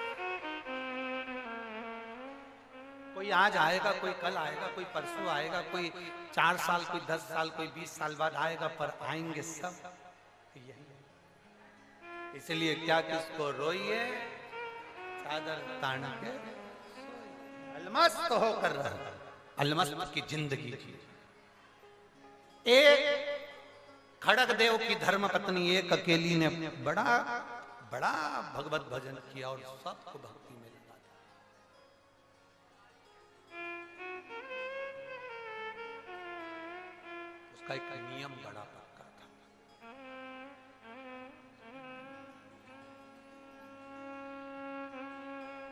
कोई आज आएगा, कोई कल आएगा, कोई परसों आएगा, कोई 4 साल, कोई 10 साल, कोई 20 साल बाद आएगा, पर आएंगे सब यही। इसलिए क्या किसको रोइए, चादर तान के अलमस्त होकर रहा, अलमस्त की जिंदगी जी। एक खड़ग देव की धर्म पत्नी एक अकेली ने बड़ा बड़ा भगवत भजन किया और सबको भक्ति में लगा दिया। उसका एक नियम बड़ा पक्का था।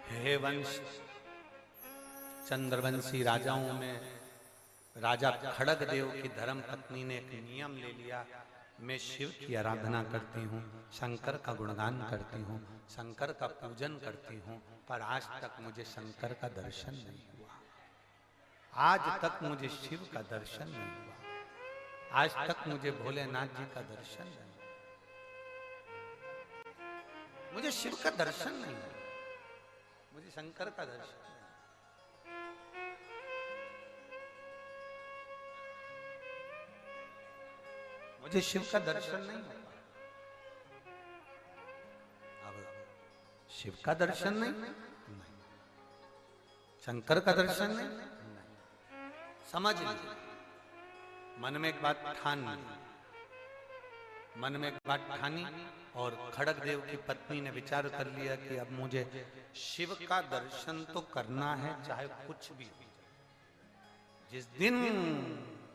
हे वंश चंद्रवंशी राजाओं में राजा खड़ग देव की धर्म पत्नी ने एक नियम ले लिया, मैं शिव की आराधना करती हूँ, शंकर का गुणगान करती हूँ, शंकर का पूजन करती हूँ, पर आज तक मुझे शंकर का दर्शन नहीं हुआ, आज तक मुझे शिव का दर्शन नहीं हुआ, आज तक मुझे भोलेनाथ जी का दर्शन नहीं हुआ, मुझे शिव का दर्शन नहीं हुआ, मुझे शंकर का दर्शन नहीं। मुझे शिव का दर्शन नहीं हुआ। अब शिव का दर्शन नहीं, शंकर का दर्शन नहीं, समझ लीजिए। मन में एक बात ठान ली, मन में एक बात ठानी, और खड़ग देव की पत्नी ने विचार कर लिया कि अब मुझे शिव का दर्शन तो करना है, चाहे कुछ भी। जिस दिन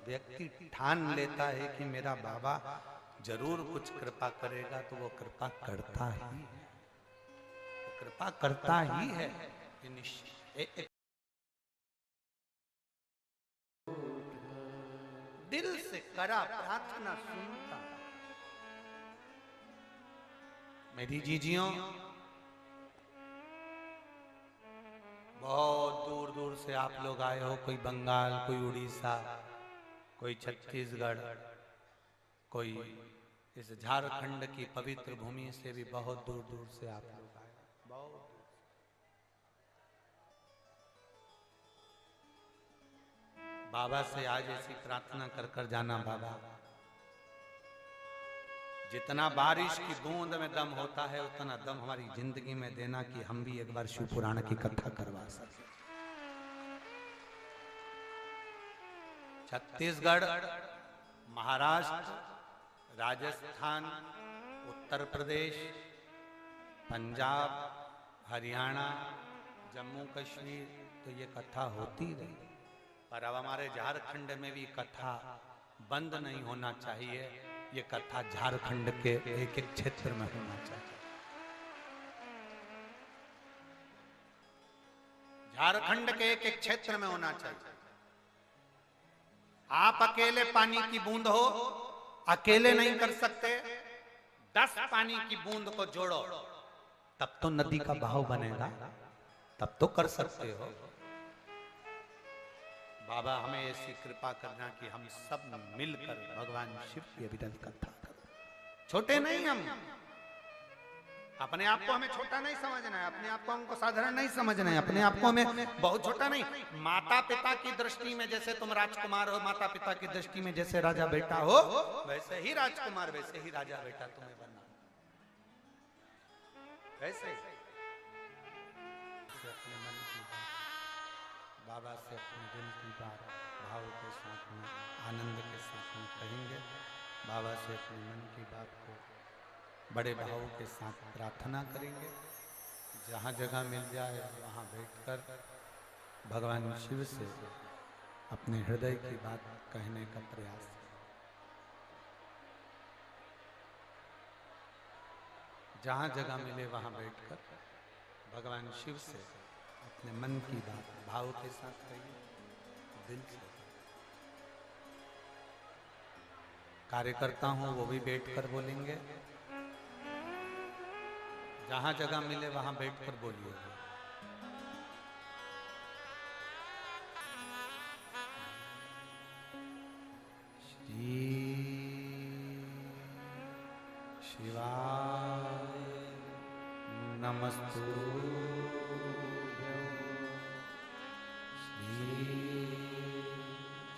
व्यक्ति ठान लेता है कि मेरा बाबा जरूर कुछ कृपा करेगा, तो वो कृपा करता ही है, वो कृपा करता ही है। दिल से करा प्रार्थना सुनता। मेरी जीजियों, बहुत दूर दूर से आप लोग आए हो, कोई बंगाल, कोई उड़ीसा, कोई छत्तीसगढ़, कोई इस झारखंड की पवित्र भूमि से भी बहुत दूर दूर से आप लोग आए, बहुत। बाबा से आज ऐसी प्रार्थना कर कर जाना, बाबा जितना बारिश की बूंद में दम होता है, उतना दम हमारी जिंदगी में देना कि हम भी एक बार शिव पुराण की कथा करवा सके। छत्तीसगढ़, महाराष्ट्र, राजस्थान, उत्तर प्रदेश, पंजाब, हरियाणा, जम्मू कश्मीर, तो ये कथा होती रही, पर अब हमारे झारखंड में भी कथा बंद नहीं होना चाहिए। ये कथा झारखंड के एक एक क्षेत्र में होना चाहिए। झारखंड के एक एक क्षेत्र में होना चाहिए। आप अकेले पानी की बूंद हो, अकेले नहीं कर सकते, 10 पानी की बूंद को जोड़ो, तब तो नदी का बहाव बनेगा, तब तो कर सकते हो। बाबा हमें ऐसी कृपा करना कि हम सब मिलकर भगवान शिव की अभिनव कथा करें। छोटे नहीं हम, अपने आप को हमें छोटा नहीं समझना है, अपने आप को हमको साधारण नहीं समझना है, अपने आप को हमें बहुत छोटा नहीं। माता पिता की दृष्टि में जैसे तुम राजकुमार हो, माता पिता की दृष्टि में जैसे राजा बेटा हो, वैसे ही राजकुमार, वैसे ही राजा बेटा तुम्हें बनना, वैसे अपने मन की बात बाबा से, अपने दिल की बात भाव के साथ में, आनंद के साथ में कहेंगे। बाबा से अपने मन की बात को बड़े भाव के साथ प्रार्थना करेंगे। जहाँ जगह मिल जाए वहाँ बैठकर भगवान शिव से अपने हृदय की बात कहने का प्रयास करें। जहाँ जगह मिले वहाँ बैठकर भगवान शिव से अपने मन की बात भाव के साथ कहिए, दिल से। कार्यकर्ता हूँ वो भी बैठकर बोलेंगे, जहाँ जगह मिले वहाँ बैठकर बोलिएगा। शिवाय नमस्तुभ्यं।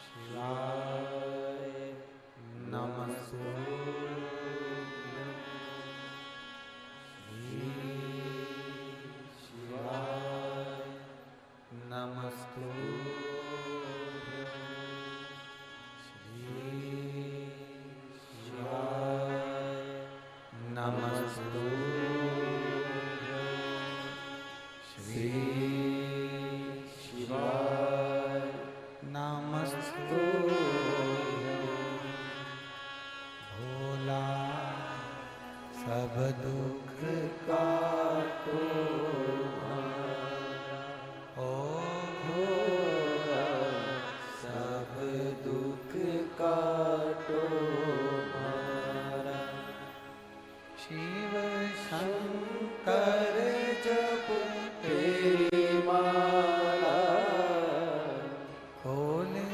शिवाय नमस्तुभ्यं। शिवाय नमस्तुभ्यं। भोला सब दुख काटो ओ भोला सब दुख काटो शिव शंकर जप तेरी माला भोले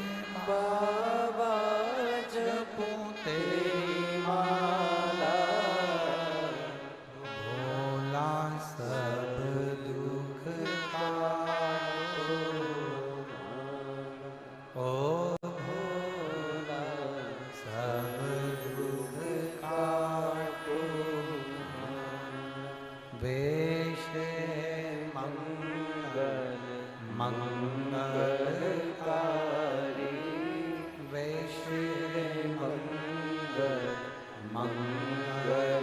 बाबा जपो तेरी माला भोला सब दुख काटो ओ भोला सब दुख काटो वेश मंगल मंगलकारी वेश मंगल मंगलकारी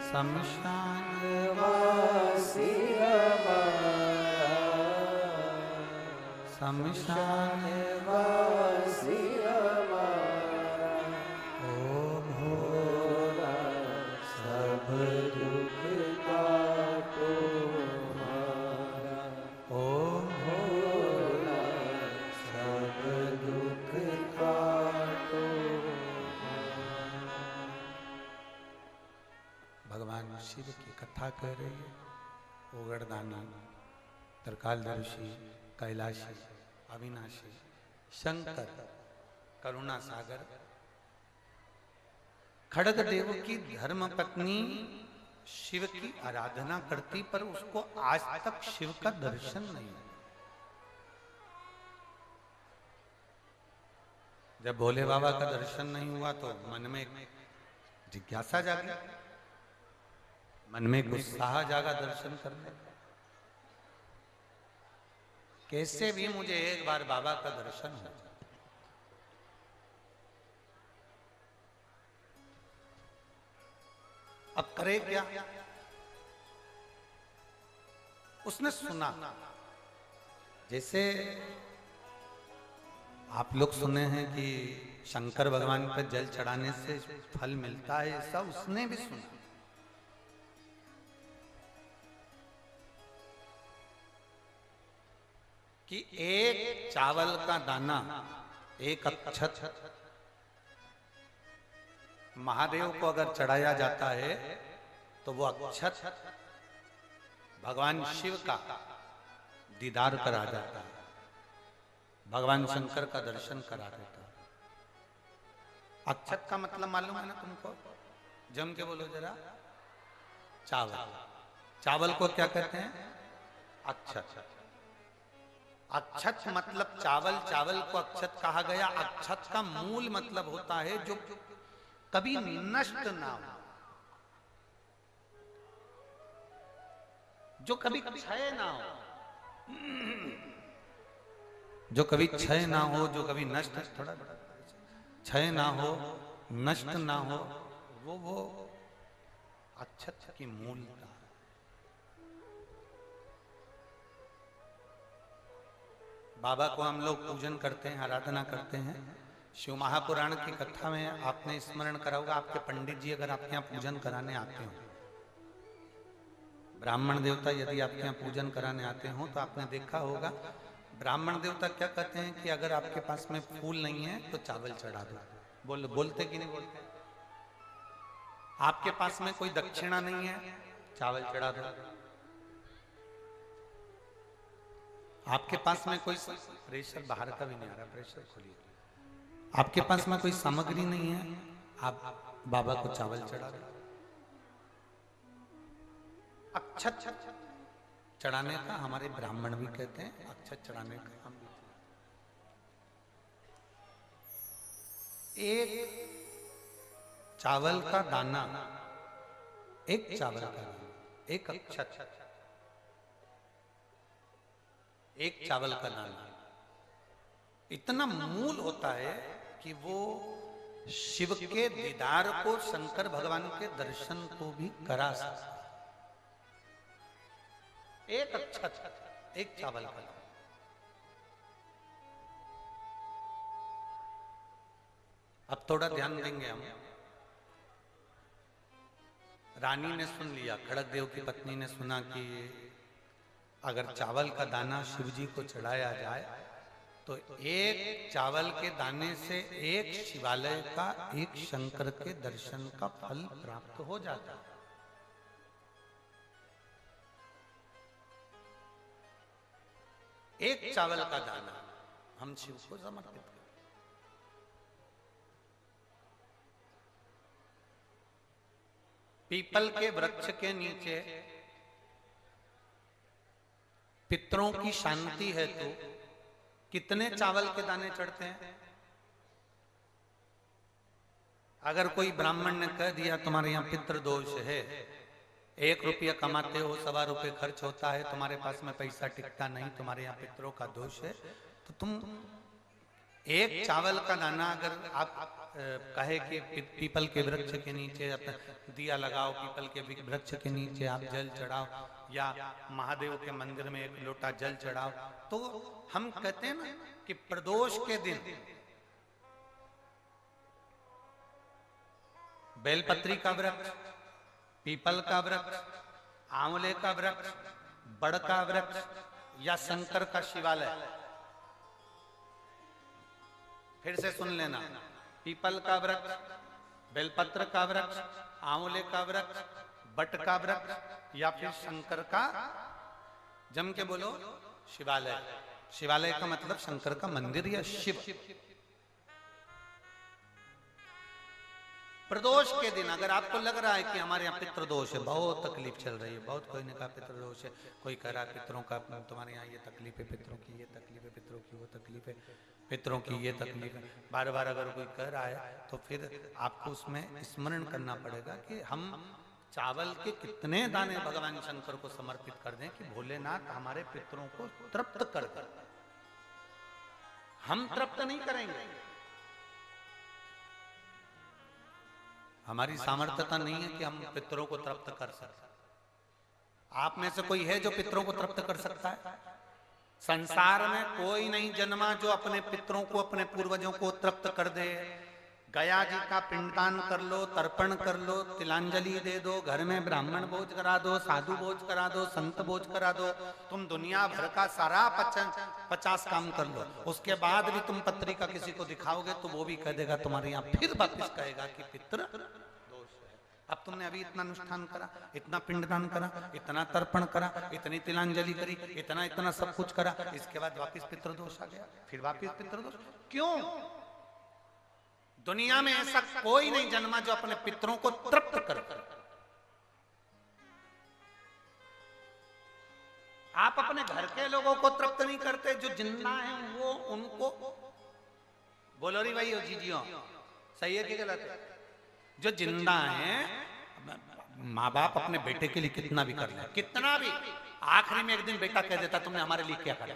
शमशान वासी हमारा शमशान वासी हमारा ओ भोला सब दुख काटो हमारा ओ भोला सब दुख काटो। भगवान शिव की कथा कर रही है। ओगड़दानी त्रिकालदर्शी कैलाशी अविनाशी शंकर करुणा सागर खड़गदेव की धर्म पत्नी शिव की आराधना करती, पर उसको आज तक शिव का दर्शन नहीं हुआ। जब भोले बाबा का दर्शन नहीं हुआ तो मन में जिज्ञासा जागी, मन में उत्साह जागा दर्शन करने। कैसे भी मुझे एक बार बाबा का दर्शन हो। अब करे क्या? उसने सुना, जैसे आप लोग सुने हैं कि शंकर भगवान पर जल चढ़ाने से फल मिलता है, ऐसा उसने भी सुना। कि एक चावल का दाना, एक अक्षत महादेव को अगर चढ़ाया जाता है तो वो अक्षत भगवान शिव का दीदार करा जाता है, भगवान शंकर का दर्शन करा देता है। अक्षत का मतलब मालूम है ना तुमको? जम के बोलो जरा। चावल। चावल को क्या कहते हैं? अक्षत। अक्षत मतलब चावल, चावल को अक्षत कहा गया। अक्षत का मूल मतलब होता है जो कभी नष्ट ना हो, जो कभी क्षय ना हो, जो कभी क्षय ना हो, जो कभी नष्ट थोड़ा क्षय ना हो, नष्ट ना हो, वो अक्षत की मूलता। बाबा को हम लोग पूजन करते हैं, आराधना करते हैं, शिव महापुराण की कथा में आपने स्मरण करा होगा, आपके पंडित जी अगर आपके यहाँ पूजन कराने आते हो, ब्राह्मण देवता यदि आपके यहाँ पूजन कराने आते हो, तो आपने देखा होगा ब्राह्मण देवता क्या कहते हैं कि अगर आपके पास में फूल नहीं है तो चावल चढ़ा दो। बोलते कि नहीं बोलते? आपके पास में कोई दक्षिणा नहीं है, चावल चढ़ा दो। आपके पास में कोई प्रेशर बाहर का भी नहीं आ रहा, प्रेशर खोलिए। आपके पास में कोई सामग्री नहीं है, आप बाबा को चावल चढ़ा दो। अक्षत चढ़ाने का हमारे ब्राह्मण भी कहते हैं, अक्षत चढ़ाने का हम भी। एक चावल का दाना, एक चावल का दाना, एक अक्षत, एक चावल का दाना इतना मूल होता है कि वो शिव के दीदार को, शंकर भगवान के दर्शन को भी करा सकता। एक अक्षत, एक चावल का दाना। अब थोड़ा ध्यान देंगे हम। रानी ने सुन लिया, खड़गदेव की पत्नी ने सुना कि अगर चावल का दाना शिव जी को चढ़ाया जाए तो एक चावल के दाने से एक शिवालय का, एक शंकर के दर्शन का फल प्राप्त हो जाता है। एक चावल का दाना हम शिव को समर्पित करें। पीपल के वृक्ष के नीचे पितरों की शांति है तो कितने चावल के दाने चढ़ते हैं? अगर कोई ब्राह्मण ने कह दिया तुम्हारे यहाँ पितृ दोष है, 1 रुपया कमाते हो, 1.25 रुपये खर्च होता है, तुम्हारे पास में पैसा टिकता नहीं, तुम्हारे यहाँ पितरों का दोष है, तो तुम एक चावल का दाना अगर आप कहे कि पीपल के वृक्ष के नीचे दिया लगाओ, पीपल के वृक्ष के नीचे आप जल चढ़ाओ, या महादेव के मंदिर में 1 लोटा जल चढ़ाओ, तो हम कहते हैं ना कि प्रदोष के दिन बेलपत्री का वृक्ष, पीपल का वृक्ष, आंवले का वृक्ष, बड़ का वृक्ष या शंकर का शिवालय, फिर से सुन लेना, पीपल का वृक्ष, बेलपत्र का वृक्ष, आंवले का वृक्ष, बट का वृक्ष या फिर शंकर का, जम के बोलो, शिवालय। शिवालय का मतलब शंकर का मंदिर या शिव। प्रदोष के दिन अगर आपको लग रहा है कि हमारे यहाँ पितृदोष है, बहुत तकलीफ चल रही है, बहुत कोई ने कहा पितृदोष है, कोई कह रहा है पितरों का, तुम्हारे यहाँ ये तकलीफ है, पितरों की ये तकलीफ है, पितरों की वो तकलीफ है, पितरों की ये तकलीफ है, बार बार अगर कोई कह रहा है तो फिर आपको उसमें स्मरण करना पड़ेगा कि हम चावल के कितने दाने भगवान शंकर को समर्पित कर दें कि भोलेनाथ हमारे पितरों को तृप्त कर दें। हम तृप्त नहीं करेंगे, हमारी सामर्थ्यता नहीं है कि हम पितरों को तृप्त कर सकते। आप में से कोई है जो पितरों को तृप्त कर सकता है? संसार में कोई नहीं जन्मा जो अपने पितरों को, अपने पूर्वजों को तृप्त कर दे। गया जी का पिंडदान कर लो, तर्पण कर लो, तिलांजलि दे दो, घर में ब्राह्मण भोज करा दो, साधु भोज करा दो, संत भोज करा दो, तुम दुनिया भर का सारा 50 काम कर लो, उसके बाद भी तुम पत्रिका किसी को दिखाओगे तो वो भी कह देगा तुम्हारे यहाँ, फिर वापिस कहेगा कि पितृ दोष है। अब तुमने अभी इतना अनुष्ठान करा, इतना पिंडदान करा, इतना तर्पण करा, इतनी तिलांजलि करी, इतना सब कुछ करा, इसके बाद वापिस पितृदोष आ गया, फिर वापिस पितृदोष। क्यों? दुनिया में ऐसा कोई नहीं जन्मा जो अपने पितरों को तृप्त कर। आप अपने घर के लोगों को तृप्त नहीं करते, जो जिंदा हैं वो उनको बोलो री भाई, जीजियो सही है कि गलत है? जो जिंदा हैं, माँ बाप अपने बेटे के लिए कितना भी कर ले, कितना भी, आखिरी में एक दिन बेटा कह देता तुमने हमारे लिए क्या करा।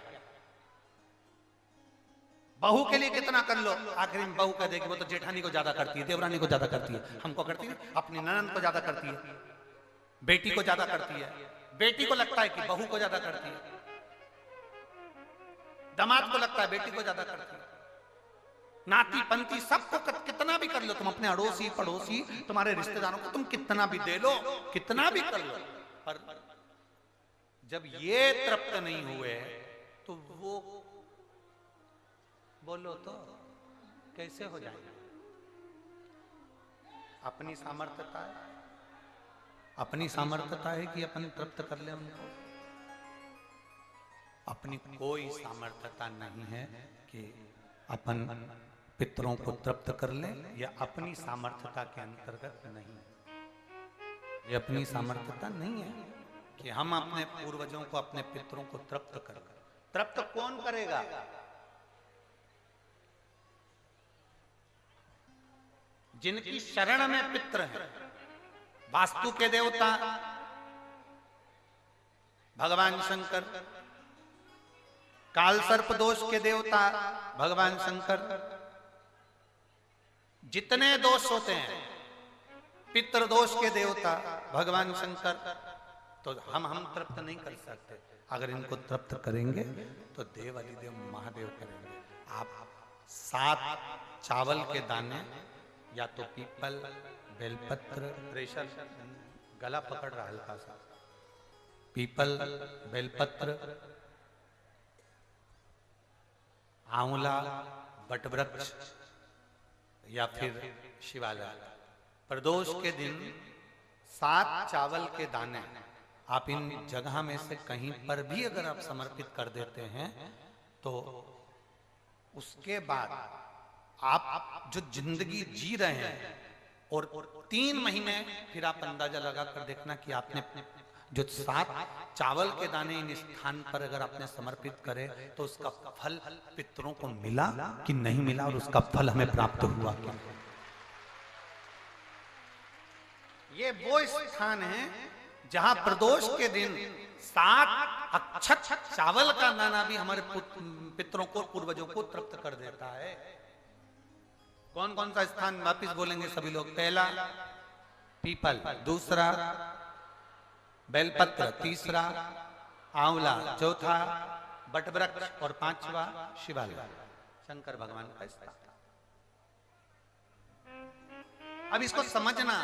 बहू के लिए कितना कर लो, आखिरी में बहू कह देगी वो तो जेठानी को ज्यादा करती है, देवरानी को ज्यादा करती है, हमको करती है, अपनी ननद को ज्यादा करती है, बेटी को ज्यादा करती है, बेटी को लगता है कि बहू को ज्यादा करती है, दामाद को लगता है बेटी को ज्यादा करती है। नाती पंती सबको कितना भी कर लो तुम, अपने अड़ोसी पड़ोसी तुम्हारे रिश्तेदारों को तुम कितना भी दे लो, कितना भी कर लो, पर जब ये तृप्त नहीं हुए तो वो बोलो तो कैसे हो जाएगा। अपनी सामर्थ्यता है, अपनी सामर्थ्यता है कि अपन तृप्त कर ले उनको। अपनी कोई सामर्थ्यता नहीं है कि अपन पितरों को तृप्त कर ले, या अपनी सामर्थ्यता के अंतर्गत नहीं, ये अपनी सामर्थ्यता नहीं है कि हम अपने पूर्वजों को, अपने पितरों को तृप्त कर। तृप्त कौन करेगा? जिनकी शरण में पित्र है। वास्तु के देवता भगवान शंकर, काल सर्प दोष के देवता भगवान शंकर, जितने दोष होते हैं पितृ दोष के देवता भगवान शंकर, तो हम तृप्त नहीं कर सकते। अगर इनको तृप्त करेंगे तो देव अधिदेव महादेव करेंगे। आप 7 चावल के दाने, या तो पीपल, बेलपत्र, प्रेशर गला पकड़ रहा हल्का सा, पीपल, बेलपत्र, आंवला, बटवृक्ष या फिर शिवालय, प्रदोष के दिन 7 चावल के दाने आप इन जगह में से कहीं पर भी अगर आप समर्पित कर देते हैं तो उसके बाद आप जो जिंदगी जी रहे हैं और 3 महीने फिर आप अंदाजा लगा कर देखना कि आपने जो 7 चावल के दाने इन स्थान पर अगर आपने समर्पित करे तो उसका फल पितरों को मिला कि नहीं मिला, और उसका फल हमें प्राप्त हुआ क्या। ये वो स्थान है जहां प्रदोष के दिन 7 अक्षत चावल का दाना भी हमारे पितरों को, पूर्वजों को तृप्त कर देता है। कौन कौन सा स्थान वापिस बोलेंगे सभी लोग? पहला पीपल, दूसरा बेलपत्र, तीसरा आंवला, चौथा बटवृक्ष और 5वां शिवालय, शंकर भगवान का स्थान। अब इसको समझना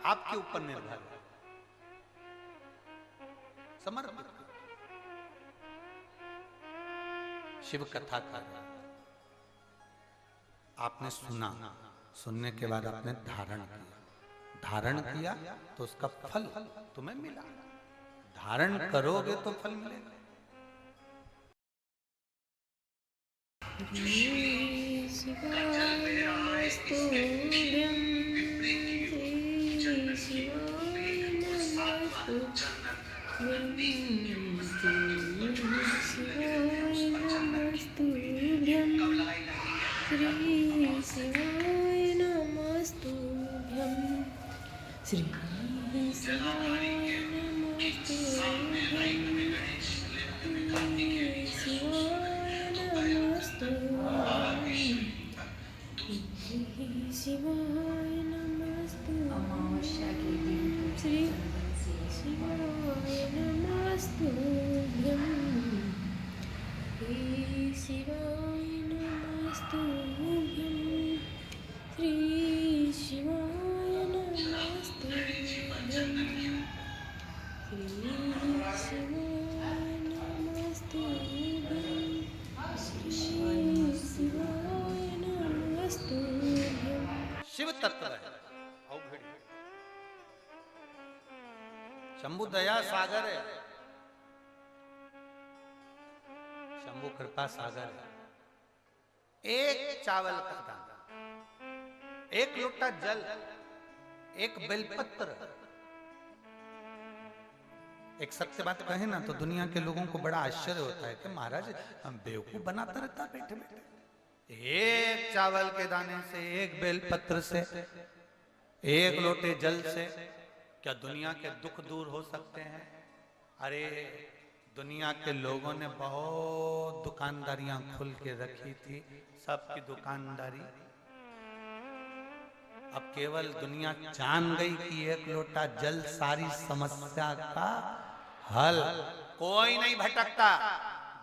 आपके ऊपर निर्भर है। समर्पित शिव कथा का आपने सुना, सुनने के बाद आपने धारण किया, धारण किया तो उसका फल तुम्हें मिला। धारण करोगे तो फल मिलेगा। शिव तत्व है अवघड़ी, शंभु दया सागर है, शंभु कृपा सागर है। एक चावल का दाना, एक लोटा जल, एक बेलपत्र। एक सत्य बात कहे ना तो दुनिया के लोगों को बड़ा आश्चर्य होता है कि महाराज हम बेवकूफ बनाता रहता बैठे बैठे। एक चावल के दाने से, एक बेलपत्र से, एक लोटे जल से क्या दुनिया के दुख दूर हो सकते हैं? अरे दुनिया के लोगों ने बहुत दुकानदारियां खुल के रखी थी, सबकी दुकानदारी अब केवल दुनिया जान गई कि एक लोटा जल सारी समस्या का हल। कोई नहीं भटकता,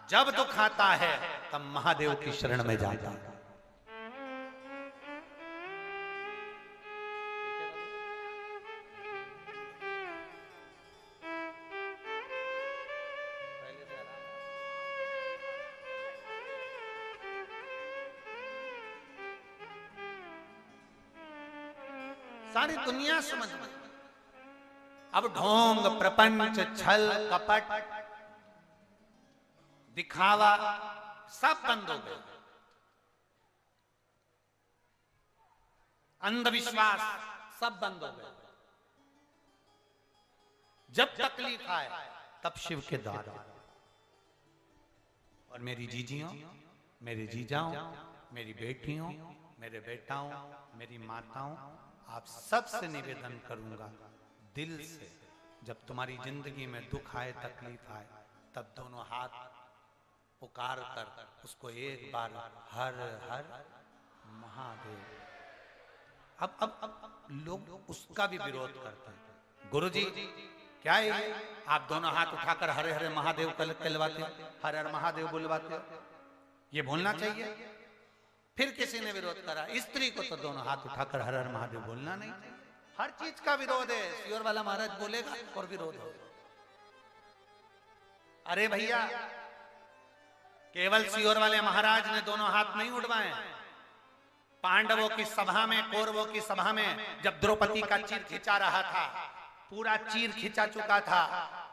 जब दुख आता है तब महादेव की शरण में जाता है। सारी दुनिया समझ में। अब ढोंग, प्रपंच, छल, कपट, दिखावा सब बंद हो गए। अंधविश्वास सब बंद हो गए। जब तकलीफ आए तब शिव के द्वार। और मेरी जीजियों, मेरे जीजाओं, मेरी बेटियों, मेरे बेटाओं, मेरी माताओं, आप सबसे निवेदन करूंगा दिल से, जब तुम्हारी जिंदगी में दुख आए, तकलीफ आए, तब दोनों हाथ पुकार कर उसको एक बार हर हर महादेव। अब लोग उसका भी विरोध करते हैं। गुरुजी क्या है, आप दोनों हाथ उठाकर हरे हरे महादेव कहलवाते हो, हर हर महादेव बुलवाते हो, ये बोलना चाहिए। फिर किसी ने विरोध करा, स्त्री को तो दोनों हाथ उठाकर हर हर महादेव बोलना नहीं चाहिए। हर चीज का विरोध है। सियोर वाला महाराज बोलेगा और विरोध होगा। अरे भैया, केवल सियोर वाले महाराज ने दोनों हाथ नहीं उठवाए। पांडवों की सभा में, कौरवों की सभा में जब द्रौपदी का चीर खिंचा रहा था, पूरा चीर खिंचा चुका था,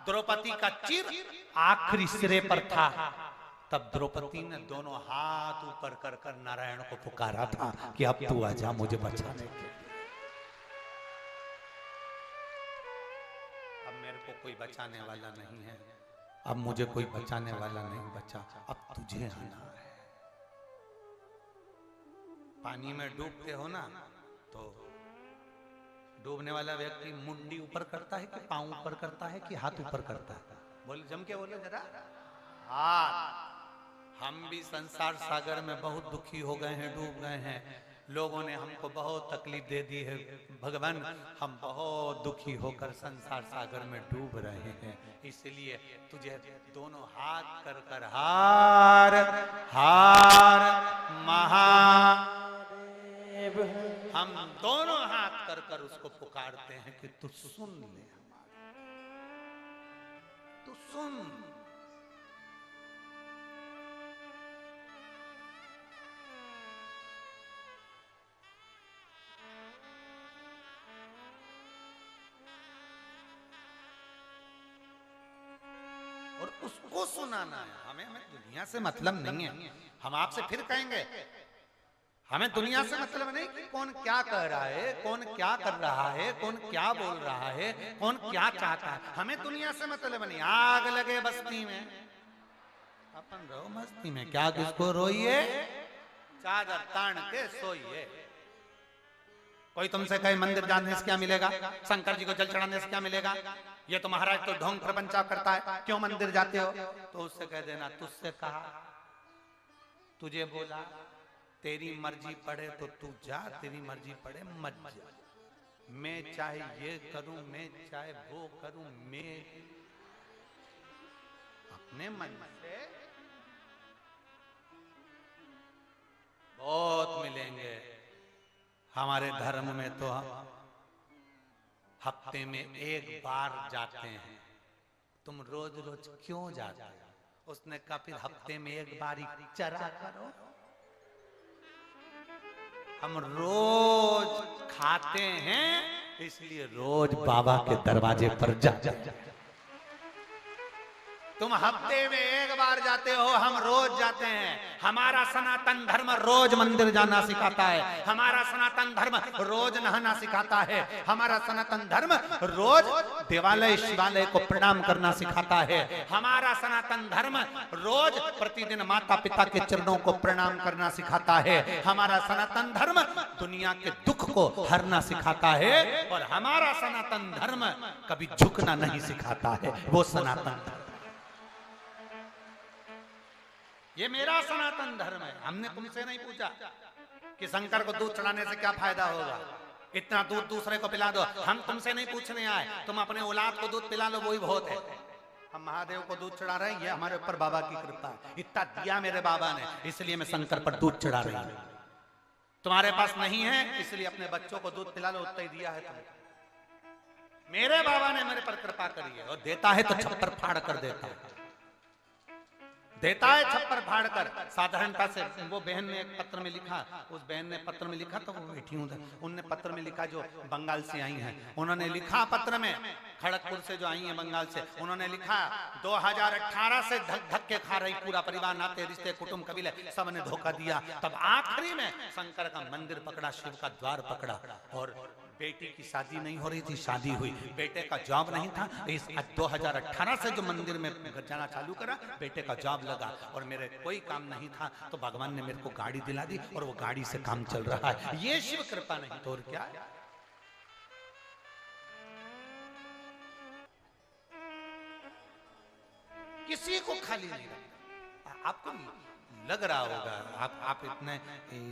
द्रौपदी का चीर आखिरी सिरे पर था, तब द्रौपदी ने दोनों हाथ ऊपर कर कर नारायण को पुकारा था कि अब तू आजा मुझे बचाने के लिए। अब मेरे को कोई बचाने वाला नहीं है, अब मुझे कोई बचाने वाला नहीं बचा, अब तुझे आना है। पानी में डूबते हो ना, तो डूबने वाला व्यक्ति मुंडी ऊपर करता है कि पांव ऊपर करता है कि हाथ ऊपर करता है? बोल, जम के बोलो जरा। हाथ। हम भी संसार सागर में बहुत दुखी हो गए हैं, डूब गए हैं। लोगों ने हमको बहुत तकलीफ दे दी है भगवान, हम बहुत दुखी होकर संसार सागर में डूब रहे हैं। इसलिए तुझे दोनों हाथ कर कर हार हार महादेव, हम दोनों हाथ कर कर उसको पुकारते हैं कि तू सुन ले, तू सुन। और उसको सुनाना है। हमें दुनिया से मतलब नहीं है। हम आपसे फिर कहेंगे, हमें दुनिया से मतलब नहीं कि कौन क्या कह रहा है, कौन क्या कर रहा है, कौन क्या बोल रहा है, कौन क्या चाहता है, हमें दुनिया से मतलब नहीं। आग लगे बस्ती में, अपन रहो मस्ती में, क्या किसको रोइए, चादर तान के सोइए। कोई तुमसे कहे मंदिर जाने से क्या मिलेगा, शंकर जी को जल चढ़ाने से क्या मिलेगा, ये तो महाराज तो ढोंग प्रपंचा करता है, क्यों मंदिर जाते हो, तो उससे कह देना तुझसे कहा, तुझे बोला, तेरी मर्जी पड़े तो तू जा, तेरी मर्जी पड़े मत जा। मैं चाहे ये करूं, मैं चाहे वो करूं, मैं अपने मन से बहुत मिलेंगे। हमारे धर्म में तो हफ्ते में एक बार जाते हैं, तुम रोज रोज क्यों जाते हो? उसने कहा फिर हफ्ते में एक बार ही चरा करो। हम रोज खाते हैं, इसलिए रोज बाबा के दरवाजे पर जाते हैं। तुम हफ्ते में एक बार जाते हो, हम रोज जाते हैं। हमारा सनातन धर्म रोज मंदिर जाना सिखाता है, हमारा सनातन धर्म रोज नहाना सिखाता है, हमारा सनातन धर्म रोज देवालय शिवालय को प्रणाम करना सिखाता है, हमारा सनातन धर्म रोज प्रतिदिन माता पिता के चरणों को प्रणाम करना सिखाता है, हमारा सनातन धर्म दुनिया के दुख को हरना सिखाता है, और हमारा सनातन धर्म कभी झुकना नहीं सिखाता है। वो सनातन धर्म, ये मेरा सनातन धर्म है। हमने तुमसे नहीं पूछा कि शंकर को दूध चढ़ाने से क्या फायदा होगा, इतना दूध दूसरे को पिला दो। हम तुमसे नहीं पूछने आए, तुम अपने औलाद को दूध पिला लो, वही बहुत है। हम महादेव को दूध चढ़ा रहे हैं, ये हमारे ऊपर बाबा की कृपा है। इतना दिया मेरे बाबा ने, इसलिए मैं शंकर पर दूध चढ़ा रही हूं। तुम्हारे पास नहीं है, इसलिए अपने बच्चों को दूध पिला लो, उतना ही दिया है तुमने। मेरे बाबा ने मेरे पर कृपा करी है, और देता है तो छप्पर फाड़ कर देता है। देता है छप्पर फाड़ कर साधारणता से। वो बहन ने एक पत्र में लिखा, उस बहन ने पत्र में लिखा, तो वो बैठी हूं उनने पत्र में लिखा, जो बंगाल से आई हैं, उन्होंने लिखा पत्र में, खड़गपुर से जो आई हैं बंगाल से, उन्होंने लिखा 2018 से धक्के खा रही पूरा परिवार, नाते रिश्ते कुटुंब कबीले सबने धोखा दिया। तब आखिरी में शंकर का मंदिर पकड़ा, शिव का द्वार पकड़ा, और बेटी की शादी नहीं हो रही थी, शादी हुई। बेटे का जॉब नहीं था, इस 2018 से जो मंदिर में जाना चालू करा, बेटे का जॉब लगा, और मेरे कोई काम नहीं था, तो भगवान ने मेरे को गाड़ी दिला दी, और वो गाड़ी से काम चल रहा है। ये शिव कृपा नहीं तो और क्या है? किसी को खाली नहीं रखा। आपको लग रहा होगा, आप इतने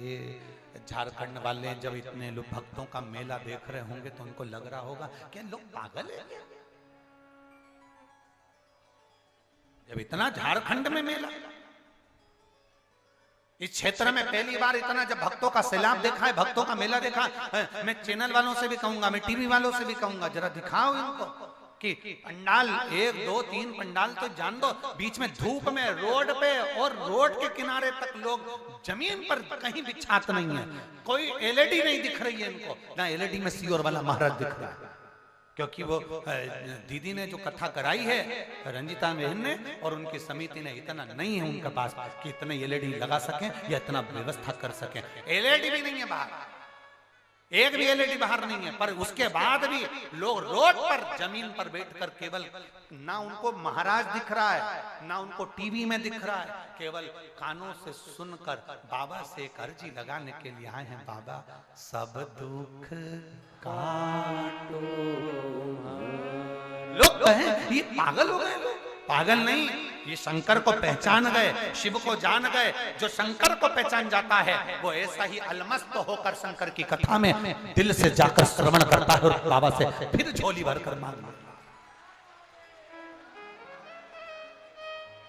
ये झारखंड वाले जब इतने लोग भक्तों का मेला देख रहे होंगे तो उनको लग रहा होगा कि लोग पागल है क्या? जब इतना झारखंड में मेला, इस क्षेत्र में पहली बार इतना जब भक्तों का सैलाब देखा है, भक्तों का मेला देखा, मैं चैनल वालों से भी कहूंगा, मैं टीवी वालों से भी कहूंगा, जरा दिखाओ इनको कि पंडाल 1 2 3 पंडाल तो जान दो, बीच में धूप में रोड पे, और रोड के किनारे तक लोग जमीन पर कहीं भी छात नहीं है, कोई एलईडी नहीं दिख रही है इनको, ना एलईडी में सियोर वाला महाराज दिख रहा है, क्योंकि वो दीदी ने जो कथा कराई है रंजिता बहन ने और उनकी समिति ने, इतना नहीं है उनके पास कि इतने एलईडी लगा सकें या इतना व्यवस्था कर सकें। एलईडी भी नहीं है बाहर, एक भी एलईडी बाहर नहीं है, पर उसके बाद भी लोग रोड पर जमीन पर बैठकर केवल, ना उनको महाराज दिख रहा है, ना उनको टीवी में दिख रहा है, केवल कानों से सुनकर बाबा से एक अर्जी लगाने के लिए आए हैं, बाबा सब दुख काटो। लोग कहें ये पागल हो गए, पागल नहीं, ये शंकर को पहचान गए, शिव को जान गए। जो शंकर को पहचान जाता है वो ऐसा ही अलमस्त होकर शंकर की कथा में दिल से जाकर श्रवण करता है और बाबा से फिर झोली भरकर मांगता,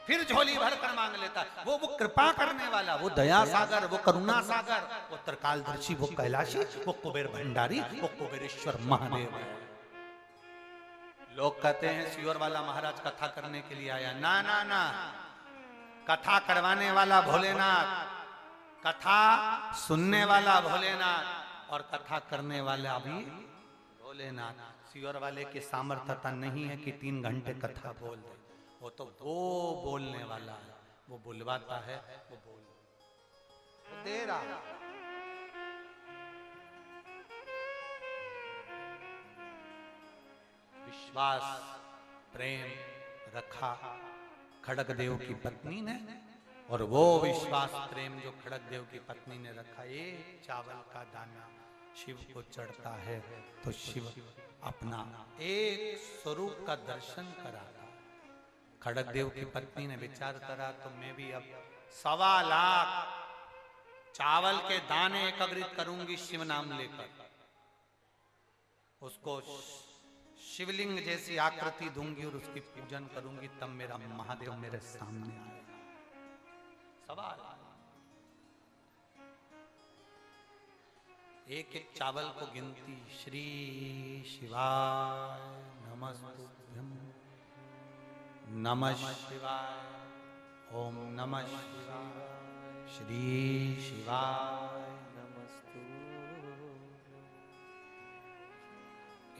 फिर झोली भरकर मांग लेता है। वो कृपा करने वाला, वो दया सागर, वो करुणा सागर, वो त्रिकालदर्शी, वो कैलाशी, वो कुबेर भंडारी, वो कुबेरेश्वर महादेव है। लोग कहते हैं सियोर वाला महाराज कथा करने के लिए आया, ना ना ना, कथा करवाने वाला भोलेनाथ, कथा सुनने वाला भोलेनाथ, और कथा करने वाला भी भोलेनाथ। सियोर वाले के सामर्थ्यता नहीं है कि 3 घंटे कथा बोल दे, वो तो वो बोलने वाला है, वो बुलवाता है, वो दे रहा। विश्वास प्रेम रखा खड़गदेव की पत्नी ने, और वो विश्वास प्रेम जो खड़गदेव की पत्नी ने रखा, एक चावल का दाना शिव को चढ़ता है तो शिव अपना एक स्वरूप का दर्शन कराता। खड़गदेव की पत्नी ने विचार करा तो मैं भी अब 1.25 लाख चावल के दाने एकत्रित करूंगी, शिव नाम लेकर उसको शिवलिंग जैसी आकृति दूंगी और उसकी पूजन करूंगी, तब मेरा महादेव मेरे सामने आएगा। सवाल, एक एक चावल को गिनती, श्री शिवाय नमस्तुभ्यं, नमः शिवाय, ओम नमः शिवाय, श्री शिवाय नमस्तु।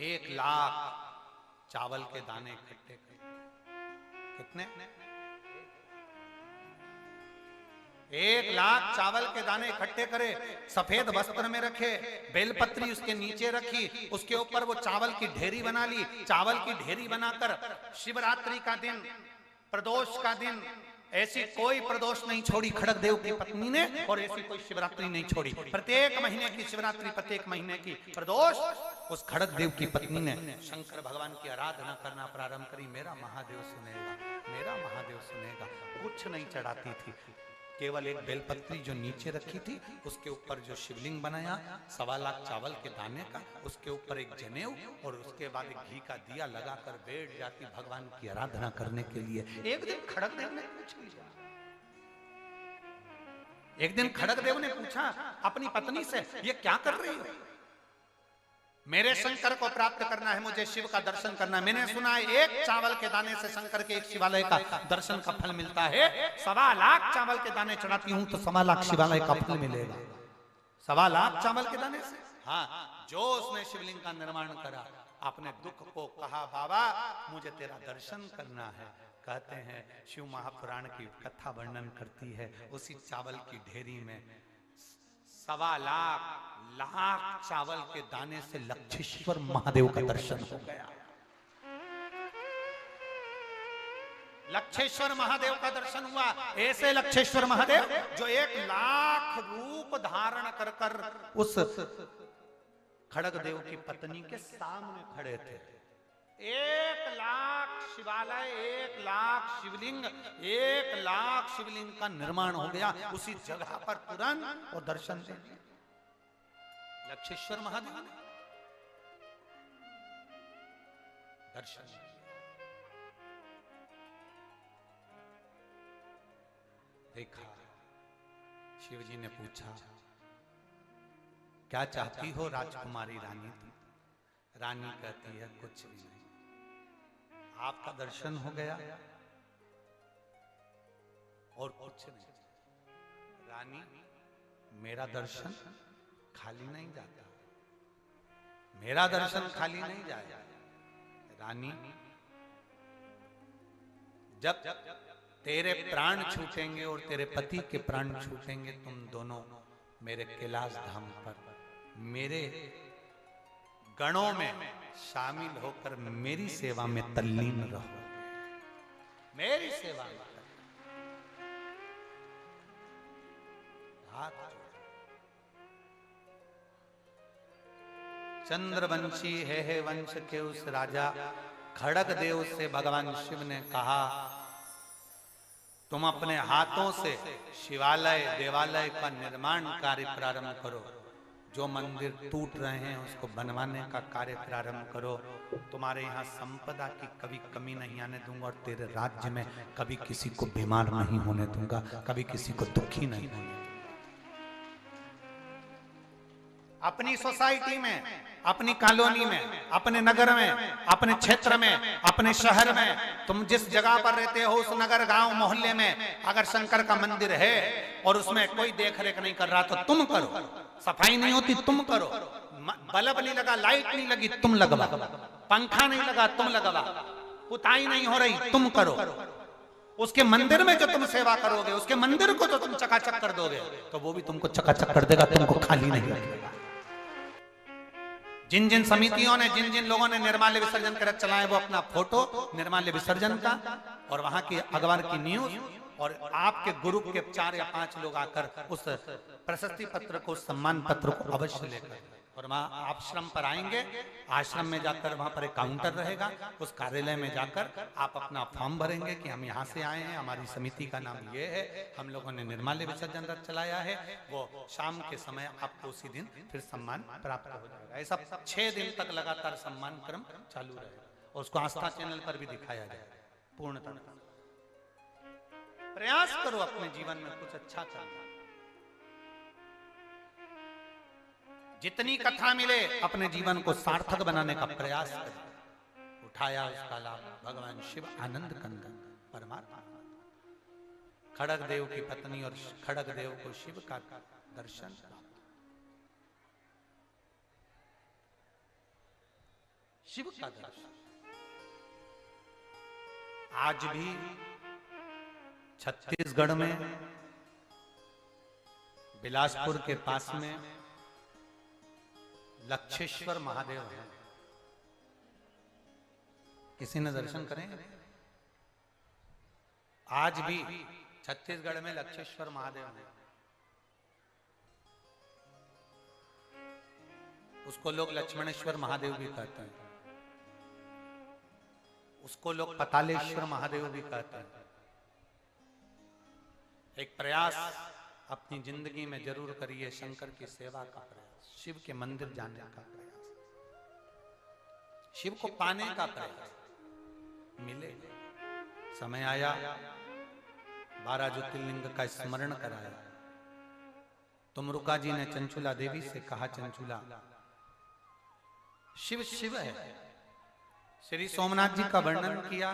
1 लाख चावल के दाने इकट्ठे करे। कितने? 1 लाख चावल के दाने इकट्ठे करे, सफेद वस्त्र में रखे, बेलपत्री उसके नीचे रखी, उसके ऊपर वो चावल की ढेरी बना ली। चावल की ढेरी बनाकर शिवरात्रि का दिन, प्रदोष का दिन, ऐसी कोई प्रदोष नहीं छोड़ी खड़गदेव की पत्नी ने, और ऐसी कोई शिवरात्रि नहीं छोड़ी। प्रत्येक महीने की शिवरात्रि, प्रत्येक महीने की प्रदोष, उस खड़गदेव की पत्नी ने शंकर भगवान की आराधना करना प्रारंभ करी। मेरा महादेव सुनेगा, मेरा महादेव सुनेगा। कुछ नहीं चढ़ाती थी, केवल एक बेलपत्री जो नीचे रखी थी, उसके ऊपर जो शिवलिंग बनाया 1.25 लाख चावल के दाने का, उसके ऊपर एक जनेऊ, और उसके बाद एक घी का दिया लगाकर बैठ जाती भगवान की आराधना करने के लिए। एक दिन खड़गदेव ने पूछ लिया, एक दिन खड़गदेव ने पूछा अपनी पत्नी से, ये क्या कर रही हो? मेरे शंकर को प्राप्त करना है, मुझे शिव का दर्शन करना है। मैंने सुना है एक चावल के दाने से शंकर के एक शिवालय का दर्शन का फल मिलता है। 1.25 लाख चावल के दाने चढ़ाती हूं तो 1.25 लाख शिवालय का फल मिलेगा। 1.25 लाख चावल के दाने से। हाँ, जो उसने शिवलिंग का निर्माण करा, अपने दुख को कहा बाबा मुझे तेरा दर्शन करना है। कहते हैं शिव महापुराण की कथा वर्णन करती है, उसी चावल की ढेरी में 1.25 लाख चावल के दाने से लक्षेश्वर महादेव का दर्शन हो गया। लक्षेश्वर महादेव का दर्शन हुआ। ऐसे लक्षेश्वर महादेव जो 1 लाख रूप धारण कर कर उस खड़गदेव की पत्नी के सामने खड़े थे। 1 लाख शिवालय, 1 लाख शिवलिंग, 1 लाख शिवलिंग का निर्माण हो गया उसी जगह पर तुरंत, और दर्शन दे दिया लक्षेश्वर महादेव ने। दर्शन देखा। शिव जी ने पूछा क्या चाहती हो राजकुमारी रानी? रानी कहती है कुछ भी नहीं, आपका दर्शन हो गया और कुछ नहीं। रानी मेरा दर्शन खाली नहीं जाता, मेरा दर्शन खाली नहीं जाएगा। रानी जब तेरे प्राण छूटेंगे और तेरे पति के प्राण छूटेंगे, तुम दोनों मेरे कैलाश धाम पर मेरे गणों में शामिल होकर मेरी सेवा में तल्लीन रहो। मेरी सेवा में हाथ चंद्रवंशी है वंश के उस राजा खड़गदेव से भगवान शिव ने कहा तुम अपने हाथों से शिवालय देवालय का निर्माण कार्य प्रारंभ करो। जो मंदिर टूट रहे हैं उसको बनवाने का कार्य प्रारंभ करो। तुम्हारे यहाँ संपदा की कभी कमी नहीं आने दूंगा और तेरे राज्य में कभी किसी को बीमार नहीं होने दूंगा, कभी किसी को दुखी नहीं होने दूंगा। अपनी सोसाइटी में, अपनी कॉलोनी में, अपने नगर में, अपने क्षेत्र में, अपने शहर में, तुम जिस जगह पर रहते हो उस नगर गांव मोहल्ले में अगर शंकर का मंदिर है और उसमें कोई देख रेख नहीं कर रहा तो तुम करो। सफाई नहीं होती तुम करो। बल्ब नहीं लगा, लाइट नहीं लगी, तुम लगवा। पंखा नहीं लगा, तुम लगवा। पुताई नहीं हो रही, तुम करो। उसके मंदिर में जो तुम सेवा करोगे, उसके मंदिर को जो तुम चकाचक कर दोगे तो वो भी तुमको चकाचक कर देगा, तुमको खाली नहीं लगेगा। जिन जिन समितियों ने, जिन जिन लोगों ने निर्माल्य विसर्जन कर चलाए वो अपना फोटो निर्माल्य विसर्जन का और वहां की अखबार की न्यूज और आपके ग्रुप के 4 या 5 लोग आकर उस प्रशस्ति पत्र को, सम्मान पत्र को अवश्य लेकर और वहां आश्रम पर आएंगे। आश्रम में जाकर वहां पर एक काउंटर रहेगा, उस कार्यालय में जाकर आप अपना फॉर्म भरेंगे कि हम यहाँ से आए हैं, हमारी समिति का नाम ये है, हम लोगों ने निर्माल्य विसर्जन रथ चलाया है। वो शाम के समय आपको उसी दिन फिर सम्मान प्राप्त हो जाएगा। ऐसा 6 दिन तक लगातार सम्मान क्रम चालू रहेगा और उसको आस्था चैनल पर भी दिखाया जाएगा। पूर्णतः प्रयास करो अपने जीवन में कुछ अच्छा करना। जितनी कथा मिले अपने जीवन को सार्थक बनाने का प्रयास करें। उठाया उसका लाभ भगवान शिव आनंद कंदन परमात्मा खड़गदेव की पत्नी और खड़गदेव को शिव का दर्शन प्राप्त। शिव का दर्शन आज भी छत्तीसगढ़ में बिलासपुर के पास में लक्षेश्वर महादेव है। किसी ने दर्शन करें? आज भी छत्तीसगढ़ में लक्षेश्वर महादेव है। उसको लोग लक्ष्मणेश्वर महादेव भी कहते हैं, उसको लोग पतालेश्वर महादेव भी कहते हैं। एक प्रयास अपनी जिंदगी में जरूर करिए, शंकर की सेवा का प्रयास, शिव के मंदिर जाने का प्रयास, शिव को पाने का प्रयास। मिले समय आया 12 ज्योतिर्लिंग का स्मरण कराया। तुमरुका जी ने चंचुला देवी से कहा, चंचुला शिव शिव है। श्री सोमनाथ जी का वर्णन किया,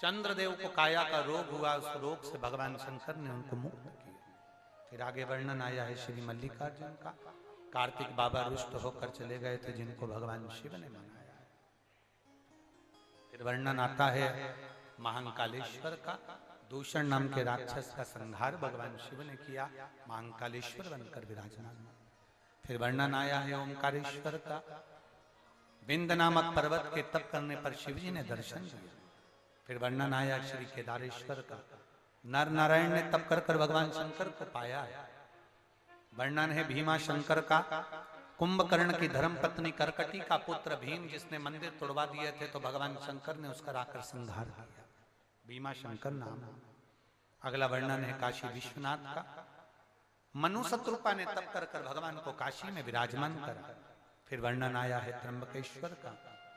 चंद्रदेव को काया का रोग हुआ, उस रोग से भगवान शंकर ने उनको मुक्त किया। फिर आगे वर्णन आया है श्री मल्लिकार्जुन का, कार्तिक बाबा रुष्ट होकर चले गए थे जिनको भगवान शिव ने मनाया। फिर वर्णन आता है महाकालेश्वर का, दूषण नाम के राक्षस का संहार भगवान शिव ने किया, महाकालेश्वर बनकर विराजमान। फिर वर्णन आया है ओंकारेश्वर का, विंध्य नामक पर्वत के तप करने पर शिव जी ने दर्शन दिया। फिर वर्णन आया श्री केदारेश्वर का, नर नारायण ने तप कर कर भगवान शंकर को पाया है। वर्णन है भीमा शंकर का, कुंभकर्ण की धर्म पत्नी करकटी का पुत्र भीम जिसने मंदिर तोड़वा दिए थे तो भगवान शंकर ने उसका आकर संहार किया, भीमा शंकर नाम। अगला वर्णन है काशी विश्वनाथ का, मनु शत्रुपा ने तप कर कर भगवान को काशी में विराजमान करा। फिर वर्णन आया है त्र्यंबकेश्वर का,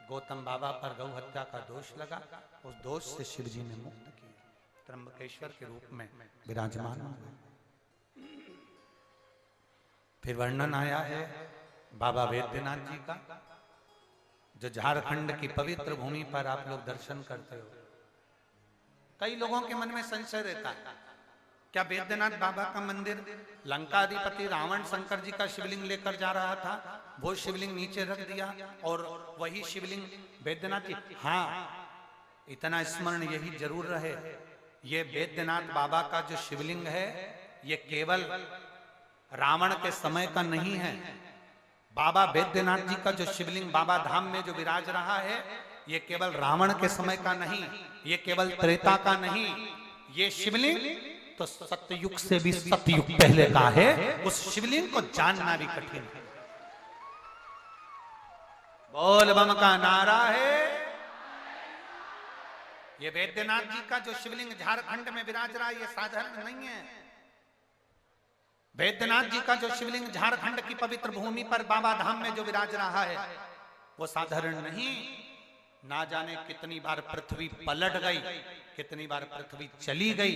गौतम बाबा पर गौ हत्या का दोष लगा, उस दोष से शिव जी ने मुक्त किया, त्र्यंबकेश्वर के रूप में विराजमान हुए। फिर वर्णन आया है बाबा वैद्यनाथ जी का, जो झारखंड की पवित्र भूमि पर आप लोग दर्शन करते हो। कई लोगों के मन में संशय रहता है, क्या वैद्यनाथ बाबा का मंदिर लंकाधिपति रावण शंकर जी का शिवलिंग लेकर जा रहा था, वो शिवलिंग नीचे रख दिया और वही शिवलिंग वैद्यनाथ जी? हाँ, इतना स्मरण यही जरूर रहे, ये वैद्यनाथ बाबा का जो शिवलिंग है ये केवल रावण के समय का नहीं है। बाबा वैद्यनाथ जी का जो शिवलिंग बाबा धाम में जो विराज रहा है ये केवल रावण के समय का नहीं, ये केवल त्रेता का नहीं, ये शिवलिंग तो सतयुग से भी सतयुग पहले का है। उस शिवलिंग को जानना भी कठिन है। बोल बम का नारा है। ये वैद्यनाथ जी का जो शिवलिंग झारखंड में विराज रहा है ये साधारण नहीं है। वैद्यनाथ जी का जो शिवलिंग झारखंड की पवित्र भूमि पर बाबा धाम में जो विराज रहा है वो साधारण नहीं। ना जाने कितनी बार पृथ्वी पलट गई, कितनी बार पृथ्वी चली गई,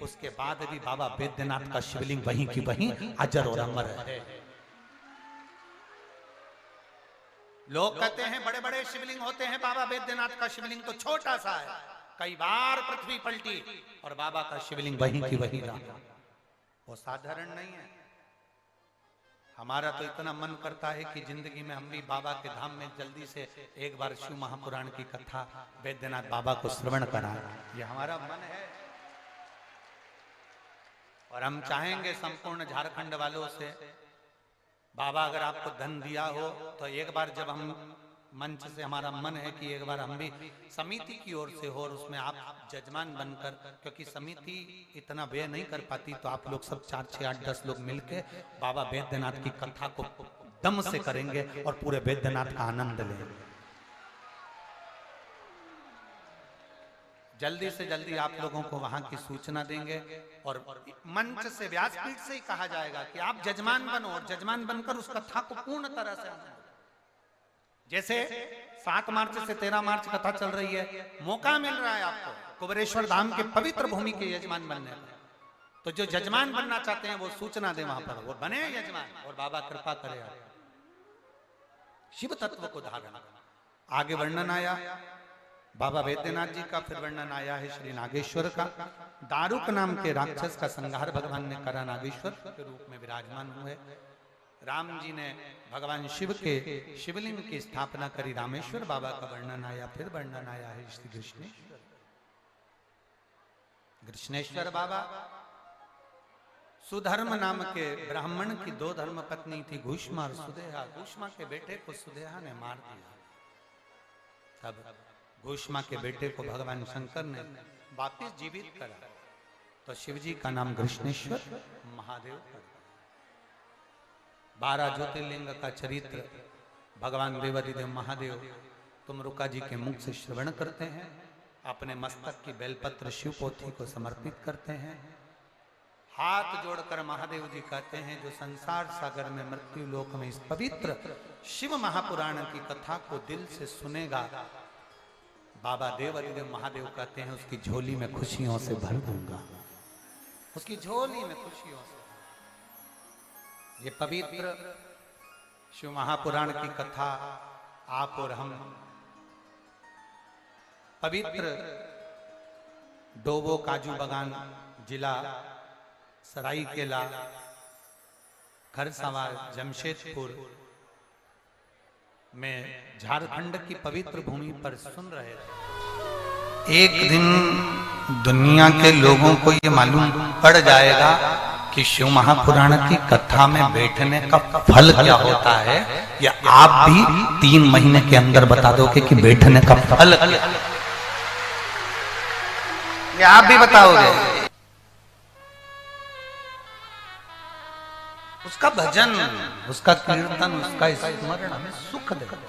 उसके बाद भी बाबा वैद्यनाथ का शिवलिंग वहीं की वहीं अजर और अमर है। लोग कहते हैं बड़े बड़े शिवलिंग होते हैं, बाबा वैद्यनाथ का शिवलिंग तो छोटा सा है। कई बार पृथ्वी पलटी और बाबा का शिवलिंग वहीं की वहीं रहा। वो साधारण नहीं है। हमारा तो इतना मन करता है कि जिंदगी में हम भी बाबा के धाम में जल्दी से एक बार शिव महापुराण की कथा वैद्यनाथ बाबा को श्रवण कराएं, ये हमारा मन है। और हम चाहेंगे संपूर्ण झारखंड वालों से, बाबा अगर आपको धन दिया हो तो एक बार जब हम मंच से हमारा मन है कि एक बार हम भी समिति की ओर से हो और उसमें आप जजमान बनकर, क्योंकि समिति इतना व्यय नहीं कर पाती, तो आप लोग सब 4, 6, 8, 10 लोग मिलके बाबा वैद्यनाथ की कथा को दम से करेंगे और पूरे वैद्यनाथ का आनंद लेंगे। जल्दी से जल्दी आप लोगों को वहां की सूचना देंगे और मंच से, व्यासपीठ से ही कहा जाएगा कि आप जजमान बनो और जजमान बनकर उस कथा को पूर्ण तरह से, जैसे 7 मार्च से 13 मार्च कथा चल रही है, मौका मिल रहा है आपको कुबेरेश्वर धाम के पवित्र भूमि के यजमान बनने का। तो जो जजमान बनना चाहते हैं वो सूचना दे वहां पर, वो बने यजमान और बाबा कृपा करे शिव तत्व को धारण। आगे वर्णन आया बाबा वैद्यनाथ जी का। फिर वर्णन आया है श्री नागेश्वर का। दारुक नाम के राक्षस का संहार भगवान ने करा, नागेश्वर के रूप में विराजमान हुए। राम जी ने भगवान शिव के शिवलिंग की स्थापना करी, रामेश्वर बाबा का वर्णन आया। फिर वर्णन आया है श्री कृष्णेश्वर, कृष्णेश्वर बाबा। सुधर्म नाम के ब्राह्मण की 2 धर्म पत्नी थी, घूष्मा और सुदेहा। घूष्मा के बेटे को सुदेहा ने मार दिया। तब घूष्मा के बेटे को भगवान शंकर ने वापिस जीवित करा, तो शिव जी का नाम कृष्णेश्वर महादेव पड़ा। 12 ज्योतिर्लिंग का चरित्र भगवान देवादिदेव महादेव तुम रुका जी के मुख से श्रवण करते हैं, अपने मस्तक की बेलपत्र शिव पोथी को समर्पित करते हैं। हाथ जोड़कर महादेव जी कहते हैं, जो संसार सागर में मृत्यु लोक में इस पवित्र शिव महापुराण की कथा को दिल से सुनेगा, बाबा देवादिदेव महादेव कहते हैं उसकी झोली में खुशियों से भर दूंगा, उसकी झोली में खुशियों से। ये पवित्र शिव महापुराण की कथा आप और हम पवित्र डोबो काजू बागान जिला सरायकेला खरसावां जमशेदपुर में झारखंड की पवित्र भूमि पर सुन रहे थे। एक दिन दुनिया के लोगों को ये मालूम पड़ जाएगा कि शिव महापुराण की कथा में बैठने का फल क्या होता है, या आप भी 3 महीने के अंदर बता दोगे कि बैठने का फल क्या है, ये आप भी बताओगे। उसका भजन, उसका कीर्तन, उसका स्मरण हमें सुख देता है।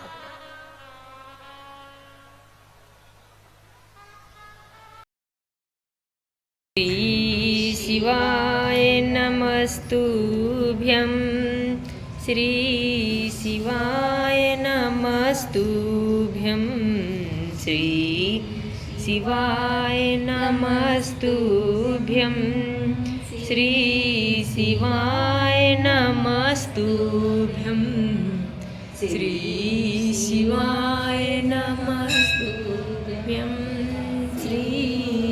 श्री शिवाय नमस्तुभ्यं, श्री शिवाय नमस्तुभ्यं, श्री शिवाय नमस्तुभ्यं, श्री शिवाय नमस्तुभ्यं, श्री शिवाय नमस्तुभ्यं, श्री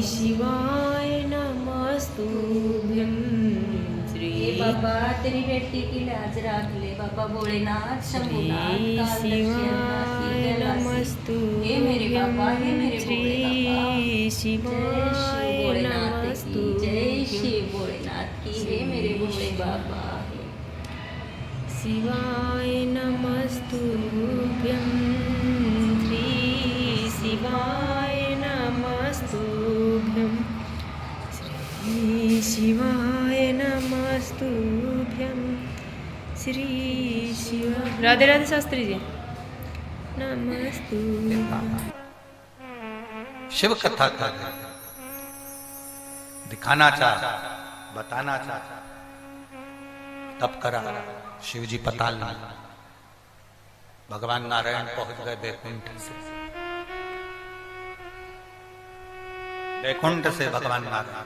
शिवाय नमस्तुभ्यं, श्री बाबा तेरी बेटी की लाज रख ले बाबा भोलेनाथ शंभुनाथ शिवाय नमस्तु हे मेरे बाबा हे मेरे श्री शिवाय नमस्तु जय श्री भोलेनाथ की हे मेरे भोले बाबा शिवाय नमस्तुभ्यं, श्री शिवाय नमस्तुभ्यं, श्री शिवाय नमस्तुभ्यं, श्री शिवाय। राधे राधे शास्त्री जी। नमस्तुभ्यं। शिव कथा कर दिखाना चाहा, बताना चाहा, तब करा शिव जी पताल में। भगवान नारायण पहुंच गए बैकुंठ से। बैकुंठ से भगवान नारायण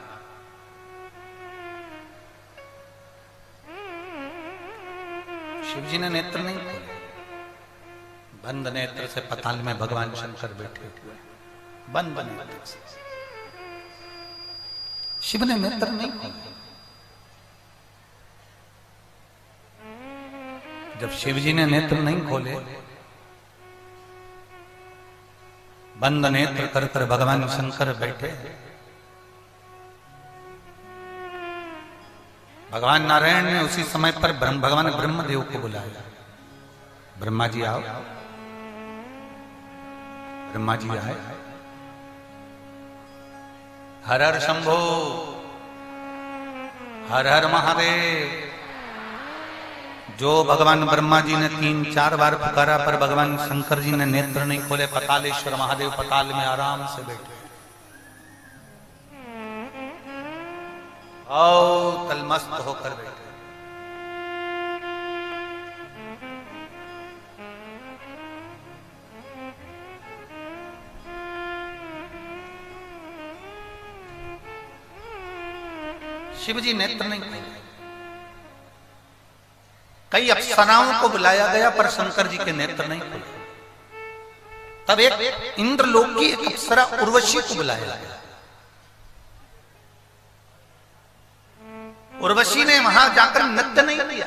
शिव जी ने नेत्र नहीं खोले, बंद नेत्र से पताल में भगवान शंकर बैठे हुए, बंद नेत्र से। शिव ने नेत्र नहीं खोले। जब शिव जी ने नेत्र नहीं खोले, बंद नेत्र कर कर भगवान शंकर बैठे, भगवान नारायण ने उसी समय पर भगवान ब्रह्मदेव को बुलाया। ब्रह्मा जी आओ। ब्रह्मा जी आए। हर हर शंभो, हर हर महादेव। जो भगवान ब्रह्मा जी ने 3-4 बार पुकारा पर भगवान शंकर जी ने नेत्र नहीं खोले, पतालेश्वर महादेव पताल में आराम से बैठे। आओ तलमस्त होकर बैठे। शिव जी नेत्र नहीं खोले। कई अप्सराओं को बुलाया गया पर शंकर जी के नेत्र नहीं खोले। तब एक इंद्रलोक की एक अप्सरा उर्वशी को बुलाया गया। उर्वशी ने वहां जाकर नृत्य नहीं किया।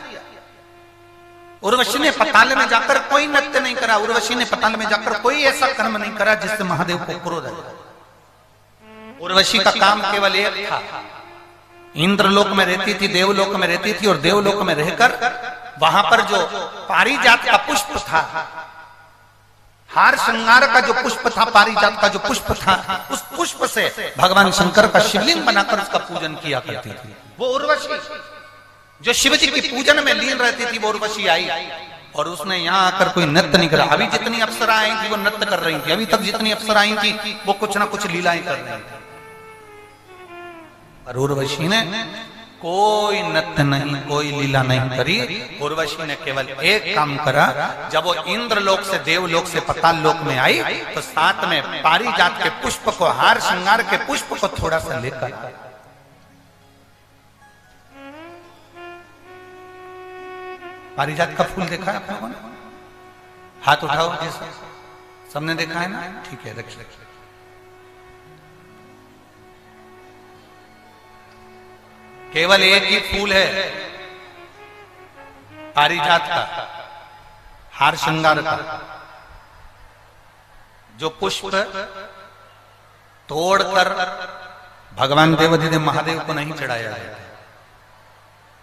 उर्वशी ने पताल में जाकर कोई नृत्य नहीं करा। उर्वशी ने पताल में जाकर कोई ऐसा कर्म नहीं करा जिससे महादेव को क्रोध आया। उर्वशी का काम केवल एक था, इंद्रलोक में रहती थी, देवलोक में रहती थी, और देवलोक में रहकर वहां पर जो पारिजात का पुष्प था, हार श्रृंगार का जो पुष्प था, पारिजात का जो पुष्प था, उस पुष्प से भगवान शंकर का शिवलिंग बनाकर उसका पूजन किया करती थी। वो उर्वशी जो शिव जी की पूजन में लीन रहती थी, वो उर्वशी आई और उसने यहाँ आकर कोई नृत्य नहीं करा। अभी जितनी अप्सरा आई थी वो नृत्य कर रही थी, अभी तक जितनी अप्सरा आई थी वो कुछ ना कुछ लीलाएं कर रही थी। पर उर्वशी ने कोई नृत्य नहीं, कोई लीला नहीं करी। उर्वशी ने केवल एक काम करा, जब वो इंद्रलोक से देवलोक से पताल लोक में आई तो साथ में पारिजात के पुष्प को, हार श्रृंगार के पुष्प को थोड़ा सा लेकर पारिजात का फूल देखा है आप लोगों ने? हाथ उठाओ जैसा सबने देखा है ना, ठीक है रखिए। केवल एक ही फूल है पारिजात का, हार श्रृंगार का, जो पुष्प तोड़कर भगवान देवाधिदेव महादेव को नहीं चढ़ाया जाता।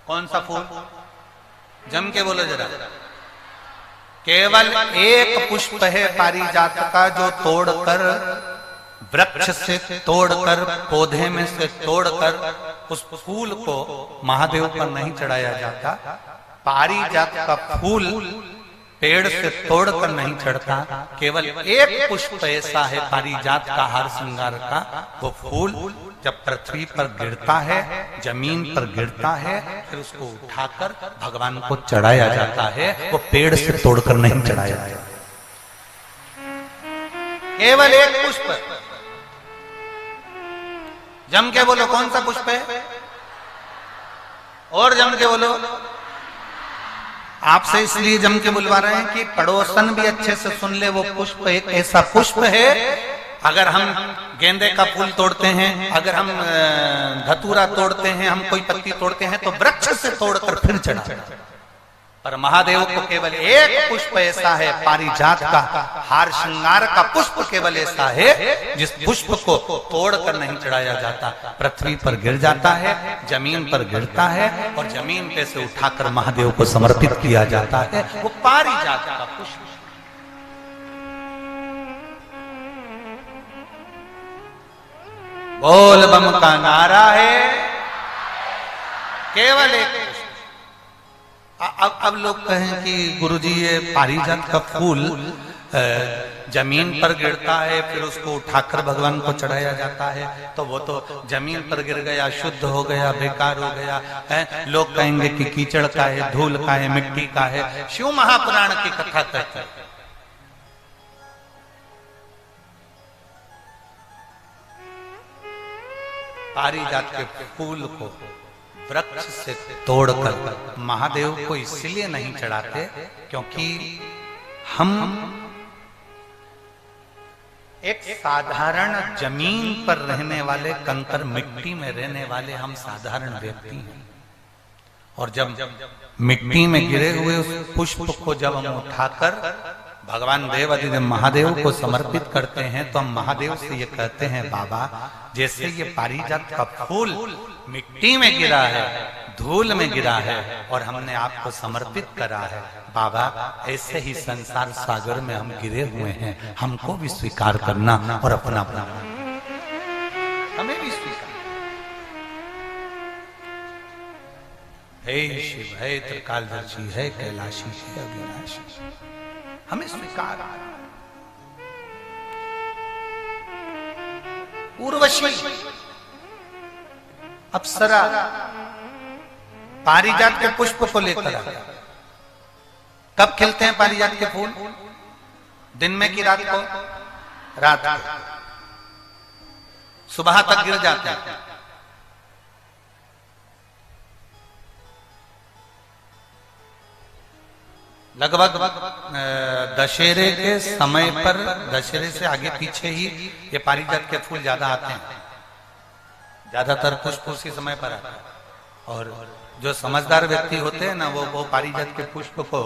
कौन सा फूल? जम के बोलो जरा। केवल एक पुष्प है पारिजात का जो तोड़कर, वृक्ष से तोड़कर, पौधे में से तोड़कर उस फूल को महादेव पर नहीं चढ़ाया जाता। पारिजात का फूल पेड़ से तोड़कर नहीं चढ़ता। केवल एक पुष्प ऐसा है पारिजात का, हार श्रृंगार का, वो फूल जब पृथ्वी पर गिरता है, जमीन पर गिरता है, फिर उसको उठाकर भगवान को चढ़ाया जाता है। वो पेड़ से तोड़कर नहीं चढ़ाया जाता। केवल एक पुष्प। जम के बोलो कौन सा पुष्प है? और जम के बोलो। आपसे इसलिए जम के बुलवा रहे हैं कि पड़ोसन भी अच्छे से सुन ले। वो पुष्प एक ऐसा पुष्प है, अगर हम गेंदे का फूल तोड़ते हैं, अगर हम धतूरा तोड़ते हैं, हम कोई पत्ती तोड़ते हैं तो वृक्ष से तोड़कर फिर चढ़ाते हैं। पर महादेव को केवल एक पुष्प ऐसा है, पारिजात का हार श्रृंगार का पुष्प केवल ऐसा है जिस पुष्प को तोड़कर नहीं चढ़ाया जाता। पृथ्वी पर गिर जाता है, जमीन पर गिरता है और जमीन पे से उठाकर महादेव को समर्पित किया जाता है। वो पारिजात का पुष्प। बोल बम का नारा है, केवल एक। अब लोग कहें कि गुरुजी ये पारिजात का फूल जमीन पर गिरता है, फिर उसको उठाकर भगवान को चढ़ाया जाता है, तो वो तो जमीन पर गिर गया, शुद्ध हो गया, बेकार हो गया है। लोग कहेंगे कि कीचड़ का है, धूल का है, मिट्टी का है। शिव महापुराण की कथा कहते हैं पारिजात के फूल को वृक्ष से तोड़कर महादेव को इसलिए नहीं चढ़ाते क्योंकि हम एक साधारण जमीन पर रहने वाले, कंकर मिट्टी में रहने वाले हम साधारण व्यक्ति हैं। और जब मिट्टी में गिरे हुए उस पुष्प को जब हम उठाकर भगवान देवाधिदेव महादेव को समर्पित करते हैं तो हम महादेव से ये कहते हैं, बाबा जैसे ये पारिजात का फूल मिट्टी में गिरा है, धूल में गिरा है और हमने आपको समर्पित करा है, बाबा ऐसे ही संसार सागर में हम गिरे हुए हैं, हमको भी स्वीकार करना और अपना अपना हमें भी स्वीकार। हे शिव, हे त्रिकालदर्शी, है कैलाशी, है अविनाशी, हमें स्वीकार। उर्वशी अप्सरा पारिजात के पुष्प को लेकर आ गया। कब खिलते हैं पारिजात के फूल? दिन में कि रात को? रात को। सुबह तक गिर जाते हैं। लगभग दशहरे के समय पर, दशहरे से आगे पीछे ही ये पारिजात के फूल ज्यादा आते हैं। ज्यादातर पुष्प उसी समय पर आता है। और जो समझदार व्यक्ति होते हैं ना, वो पारिजात के पुष्प को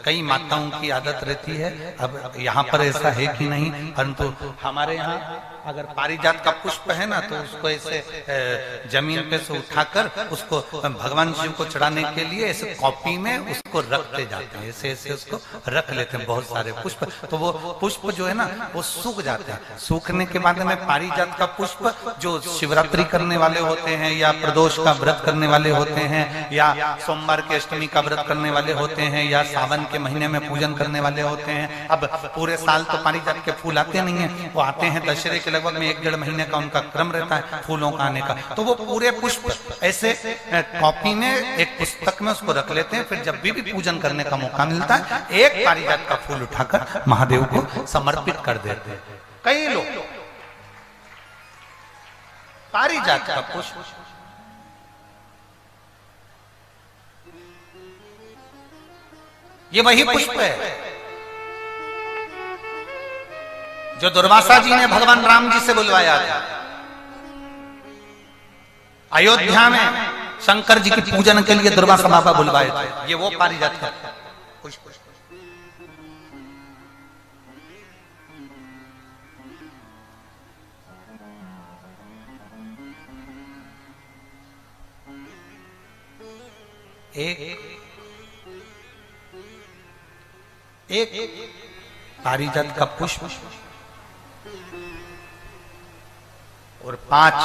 कई माताओं की आदत रहती है। अब यहाँ पर ऐसा है कि नहीं, परंतु हमारे यहाँ अगर पारिजात का पुष्प है ना तो उसको ऐसे जमीन पे से उठाकर उसको भगवान शिव को चढ़ाने के लिए ऐसे कॉपी में उसको रखते जाते हैं, ऐसे ऐसे उसको रख लेते हैं बहुत सारे पुष्प। तो वो पुष्प जो है ना वो सूख जाते हैं। सूखने के बाद में पारिजात का पुष्प जो शिवरात्रि करने वाले होते हैं या प्रदोष का व्रत करने वाले होते हैं या सोमवार के अष्टमी का व्रत करने वाले होते हैं या सावन के महीने में पूजन करने वाले होते हैं। अब पूरे साल तो पारिजात के फूल आते नहीं है, वो आते हैं दशहरे के लगभग में 1-1.5 महीने का उनका क्रम रहता है फूलों का आने का। तो वो पूरे पुष्प ऐसे कॉपी में एक पुस्तक में उसको रख लेते हैं। फिर जब भी पूजन करने का मौका मिलता है एक पारिजात का फूल उठाकर महादेव को समर्पित कर देते हैं। कई लोग पारिजात का पुष्प ये वही पुष्प है जो दुर्वासा जी ने भगवान राम जी से बुलवाया था। अयोध्या में शंकर जी की पूजन के लिए दुर्वासा बाबा बुलवाए थे। ये वो पारिजात का पुष्प। एक पारिजात का पुष्प और 5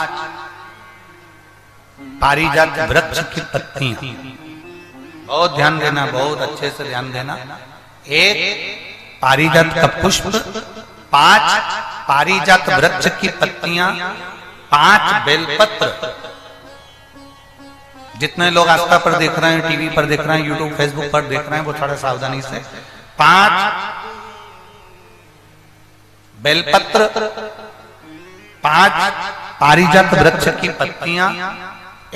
पारिजात वृक्ष की पत्तियां। बहुत ध्यान देना, बहुत अच्छे से ध्यान देना। एक पारिजात का पुष्प, 5 पारिजात वृक्ष की पत्तियां, 5 बेलपत्र। जितने लोग आस्था पर देख रहे हैं, टीवी पर देख रहे हैं, यूट्यूब फेसबुक पर देख रहे हैं, वो थोड़ा सावधानी से। 5 बेलपत्र, 5 पारिजात वृक्ष की पत्तियां,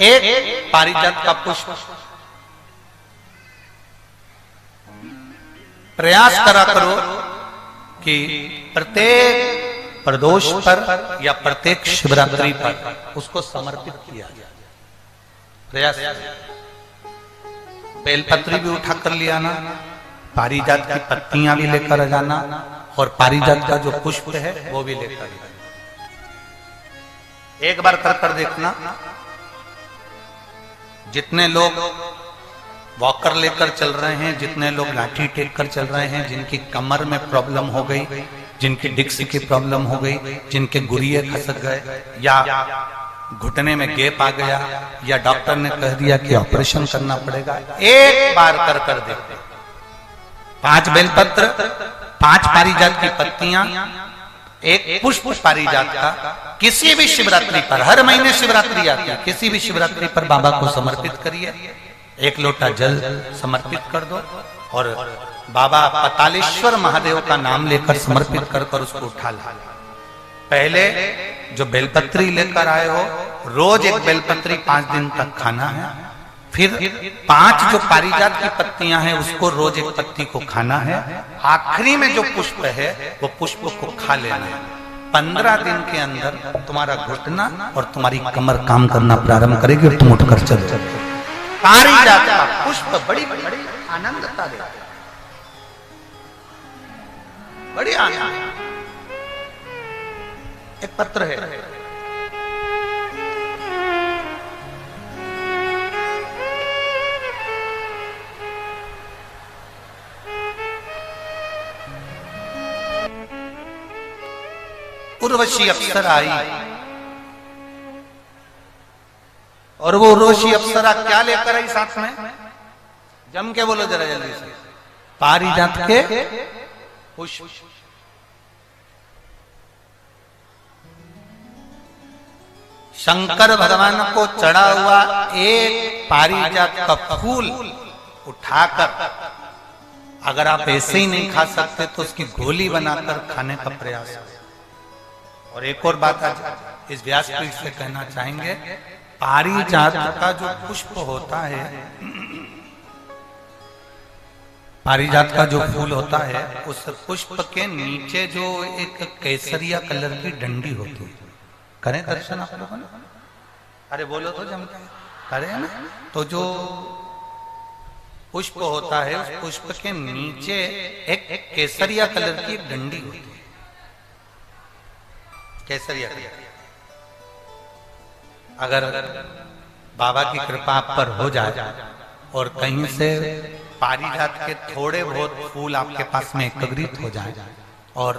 1 पारिजात का पुष्प। प्रयास करा करो कि प्रत्येक प्रदोष पर या प्रत्येक शिवरात्रि पर उसको समर्पित किया जाए। प्रयास। बेलपत्री भी उठा कर ले आना, पारिजात की पत्तियां भी लेकर जाना और पारिजात का जो पुष्प है वो भी लेकर जाना। एक बार कर देखना। जितने लोग वॉकर लेकर चल रहे हैं, जितने लोग लाठी टेक कर चल रहे हैं, जिनकी कमर में प्रॉब्लम हो गई, जिनकी डिस्क की प्रॉब्लम हो गई, जिनके गुरिये खसक गए या घुटने में गैप आ गया या डॉक्टर ने कह दिया कि ऑपरेशन करना पड़ेगा, एक बार कर देखते। 5 बेलपत्र, 5 पारिजात की पत्तियां, 1 पुष्प पारिजात का किसी भी शिवरात्रि पर, हर महीने शिवरात्रि आती है, किसी भी शिवरात्रि पर बाबा को समर्पित करिए। 1 लोटा जल समर्पित कर दो और बाबा पतालेश्वर महादेव का नाम लेकर समर्पित कर उसको उठा ला। पहले जो बेलपत्री लेकर आए हो, रोज 1 बेलपत्री 5 दिन तक खाना है। फिर 5 जो पारिजात की पत्तियां हैं उसको रोज 1 पत्ती को खाना है। आखिरी में जो पुष्प है वो पुष्प को खा लेना है। 15 दिन के अंदर तुम्हारा घुटना और तुम्हारी कमर काम करना प्रारंभ करेगी और तुम उठकर चलो। पारिजात का पुष्प बड़ी आनंदता देता है, बड़ी आनंद। एक पत्र है, उर्वशी अप्सरा आई और वो उर्वशी अप्सरा क्या लेकर आई साथ में? जम के बोलो जरा जल्दी से। पारिजात के पुष्प। शंकर भगवान को चढ़ा हुआ 1 पारिजात का फूल उठाकर, अगर आप ऐसे ही नहीं खा सकते तो उसकी गोली बनाकर खाने का प्रयास करें। और एक और बात आज इस व्यासपीठ से कहना चाहेंगे, पारिजात का जो पुष्प होता है, पारिजात का जो फूल होता है, उस पुष्प के नीचे जो एक केसरिया कलर की डंडी होती है, करें दर्शन आप लोगों ने? अरे बोलो तो जम करें ना। तो जो पुष्प होता है, उस पुष्प के नीचे एक केसरिया कलर की डंडी होती है, केसरिया कलर। अगर बाबा की कृपा आप पर हो जाए और कहीं से पारिजात के थोड़े बहुत फूल आपके पास में एकत्रित हो जाए और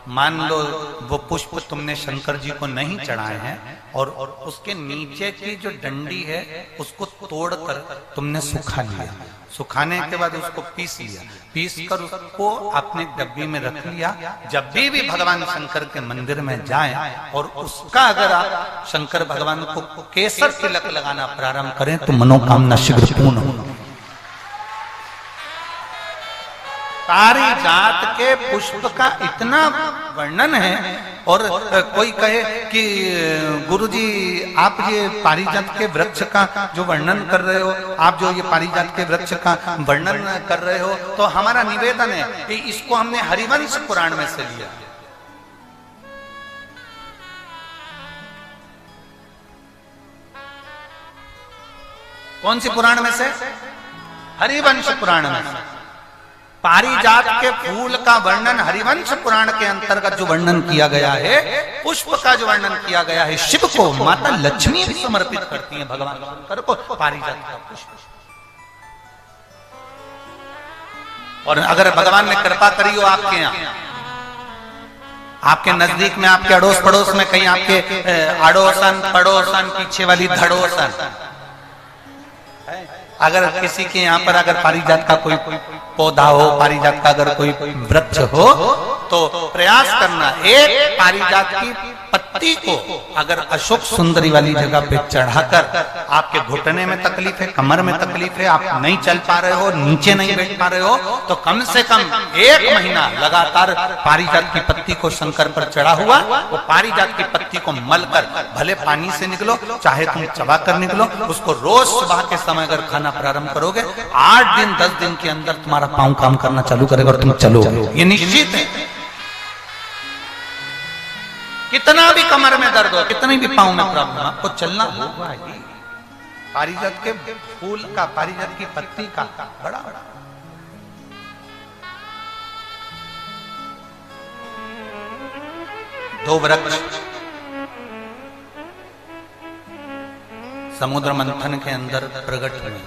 मान लो वो पुष्प तुमने शंकर जी को नहीं चढ़ाए हैं और उसके नीचे की जो डंडी है उसको तोड़कर तुमने सुखा लिया, सुखाने के बाद उसको पीस लिया, पीस कर उसको अपने डब्बी में रख लिया। जब भी भगवान शंकर के मंदिर में जाएं और उसका अगर आप शंकर भगवान को केसर तिलक लगाना प्रारंभ करें तो मनोकामना शीघ्र पूर्ण हो। पारिजात के पुष्प का इतना वर्णन है। और कोई कहे कि गुरुजी आप ये पारिजात के वृक्ष का जो वर्णन कर रहे हो, आप जो ये पारिजात के वृक्ष का वर्णन कर रहे हो, तो हमारा निवेदन है कि इसको हमने हरिवंश पुराण में से लिया। कौन सी पुराण में से? हरिवंश पुराण में से। पारिजात के फूल का वर्णन हरिवंश पुराण के अंतर्गत जो वर्णन किया गया है, पुष्प का जो वर्णन किया गया है, शिव को माता लक्ष्मी भी समर्पित करती हैं भगवान शंकर को पारिजात का पुष्प। और अगर भगवान ने कृपा करी हो आपके यहाँ, आपके नजदीक में, आपके अड़ोस पड़ोस में कहीं आपके अड़ोसन पड़ोसन पीछे वाली धड़ोसन, अगर किसी के यहाँ पर अगर पारिजात का कोई पौधा हो, पारिजात का अगर कोई वृक्ष हो, तो प्रयास करना एक पारिजात की पत्ती को अगर अशोक सुंदरी वाली जगह पे चढ़ाकर, आपके घुटने में तकलीफ है, कमर में तकलीफ है, आप नहीं चल पा रहे हो, नीचे नहीं बैठ पा रहे हो, तो कम से कम 1 महीना लगातार पारिजात की पत्ती को शंकर पर चढ़ा हुआ, वो पारिजात की पत्ती को मलकर भले पानी से निकलो, चाहे तुम चबा कर निकलो, उसको रोज सुबह के समय अगर खाना प्रारंभ करोगे, 8 दिन 10 दिन के अंदर तुम्हारा पांव काम करना चालू करेगा और तुम चलोगे, ये निश्चित है। कितना भी कमर में दर्द हो, कितनी भी पांव में प्रॉब्लम, आपको चलना होगा ही। पारिजात के फूल का, पारिजात की पत्ती का बड़ा बड़ा दो वृक्ष समुद्र मंथन के अंदर प्रकट हुए।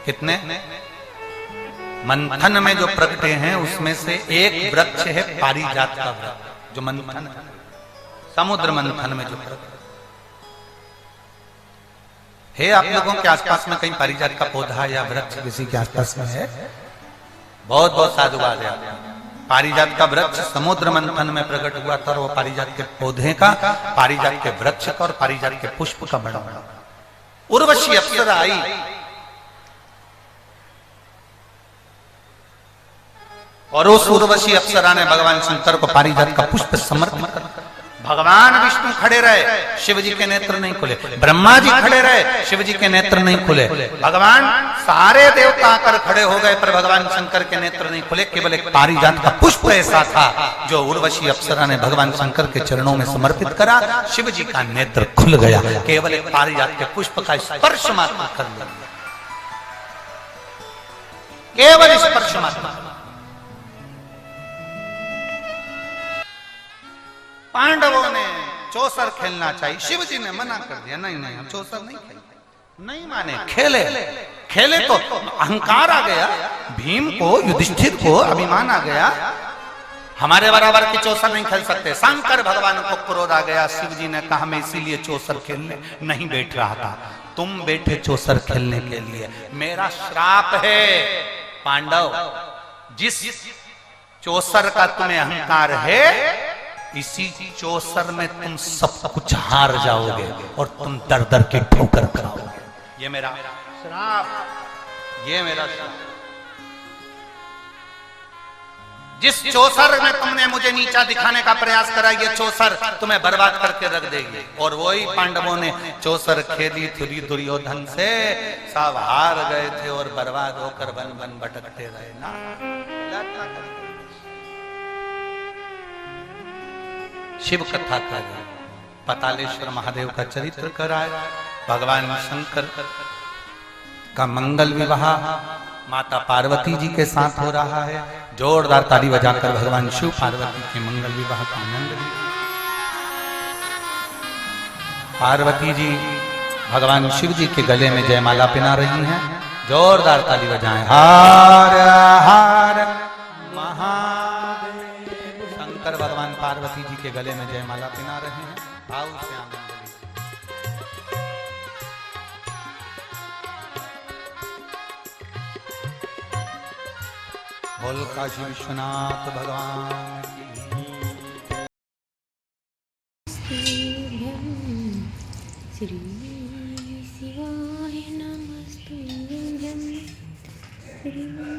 कितने? मंथन में जो प्रगटे हैं उसमें से एक वृक्ष है पारिजात का वृक्ष, जो मंथन है, समुद्र मंथन में जो है। आप लोगों के आसपास में कहीं पारिजात का पौधा या वृक्ष किसी के आसपास में है? बहुत बहुत साधुवाद है। पारिजात का वृक्ष समुद्र मंथन में प्रकट हुआ था, और वो पारिजात के पौधे का, पारिजात के वृक्ष का और पारिजात के पुष्प का बड़ा बड़ा उर्वशी अप्सरा आई। और उस उर्वशी अप्सरा ने भगवान शंकर को पारिजात का पुष्प समर्पित कर, भगवान विष्णु खड़े रहे, शिव जी के नेत्र नहीं खुले, ब्रह्मा जी खड़े रहे, शिव जी के नेत्र नहीं खुले, भगवान सारे देवता आकर खड़े हो गए, पर भगवान शंकर के नेत्र नहीं खुले। केवल एक पारिजात का पुष्प ऐसा था जो उर्वशी अप्सरा ने भगवान शंकर के चरणों में समर्पित करा, शिव जी का नेत्र खुल गया। केवल एक पारिजात के पुष्प का स्पर्श मात्र कर लिया, केवल स्पर्श मात्र। पांडवों ने चौसर खेलना चाहिए, शिव जी ने मना कर दिया, नहीं नहीं हम चौसर नहीं खेलते, नहीं माने। खेले खेले तो अहंकार आ गया, भीम को, युधिष्ठिर को अभिमान आ गया, हमारे बराबर की चौसर नहीं खेल सकते। शंकर भगवान को क्रोध आ गया, शिव जी ने कहा मैं इसीलिए चौसर खेलने नहीं बैठ रहा था, तुम बैठे चौसर खेलने के लिए। मेरा श्राप है पांडव, जिस चौसर का तुम्हें अहंकार है, इसी चौसर में तुम सब कुछ हार जाओगे और तुम दर दर के ठोकर खाओगे। ये मेरा श्राप, ये मेरा श्राप। जिस चौसर में तुमने मुझे नीचा दिखाने का प्रयास करा, ये चौसर तुम्हें बर्बाद करके रख देगी। और वही पांडवों ने चौसर खेली थी दुर्योधन से, सब हार गए थे और बर्बाद होकर वन वन भटकते रहे ना। शिव कथा कराए, पतालेश्वर महादेव का चरित्र कराए, भगवान शंकर का मंगल विवाह माता पार्वती जी के साथ हो रहा है। जोरदार ताली बजाकर भगवान शिव पार्वती के मंगल विवाह का आनंद लीजिए। पार्वती जी भगवान शिव जी के गले में जयमाला पहना रही हैं। जोरदार ताली बजाएं। हर हर महादेव। शंकर भगवान पार्वती जी के गले में जयमाला पहना रहे हैं। भाव से आनंद लीजिए। बोल काशी विश्वनाथ भगवान श्री शिवाय नमस्तुभ्यं श्री Shri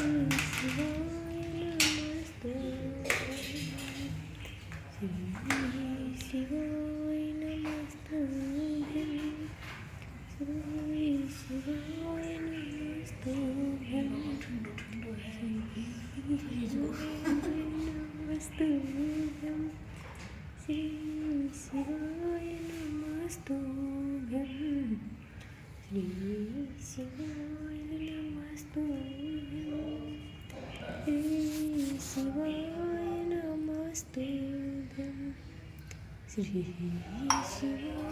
Shiva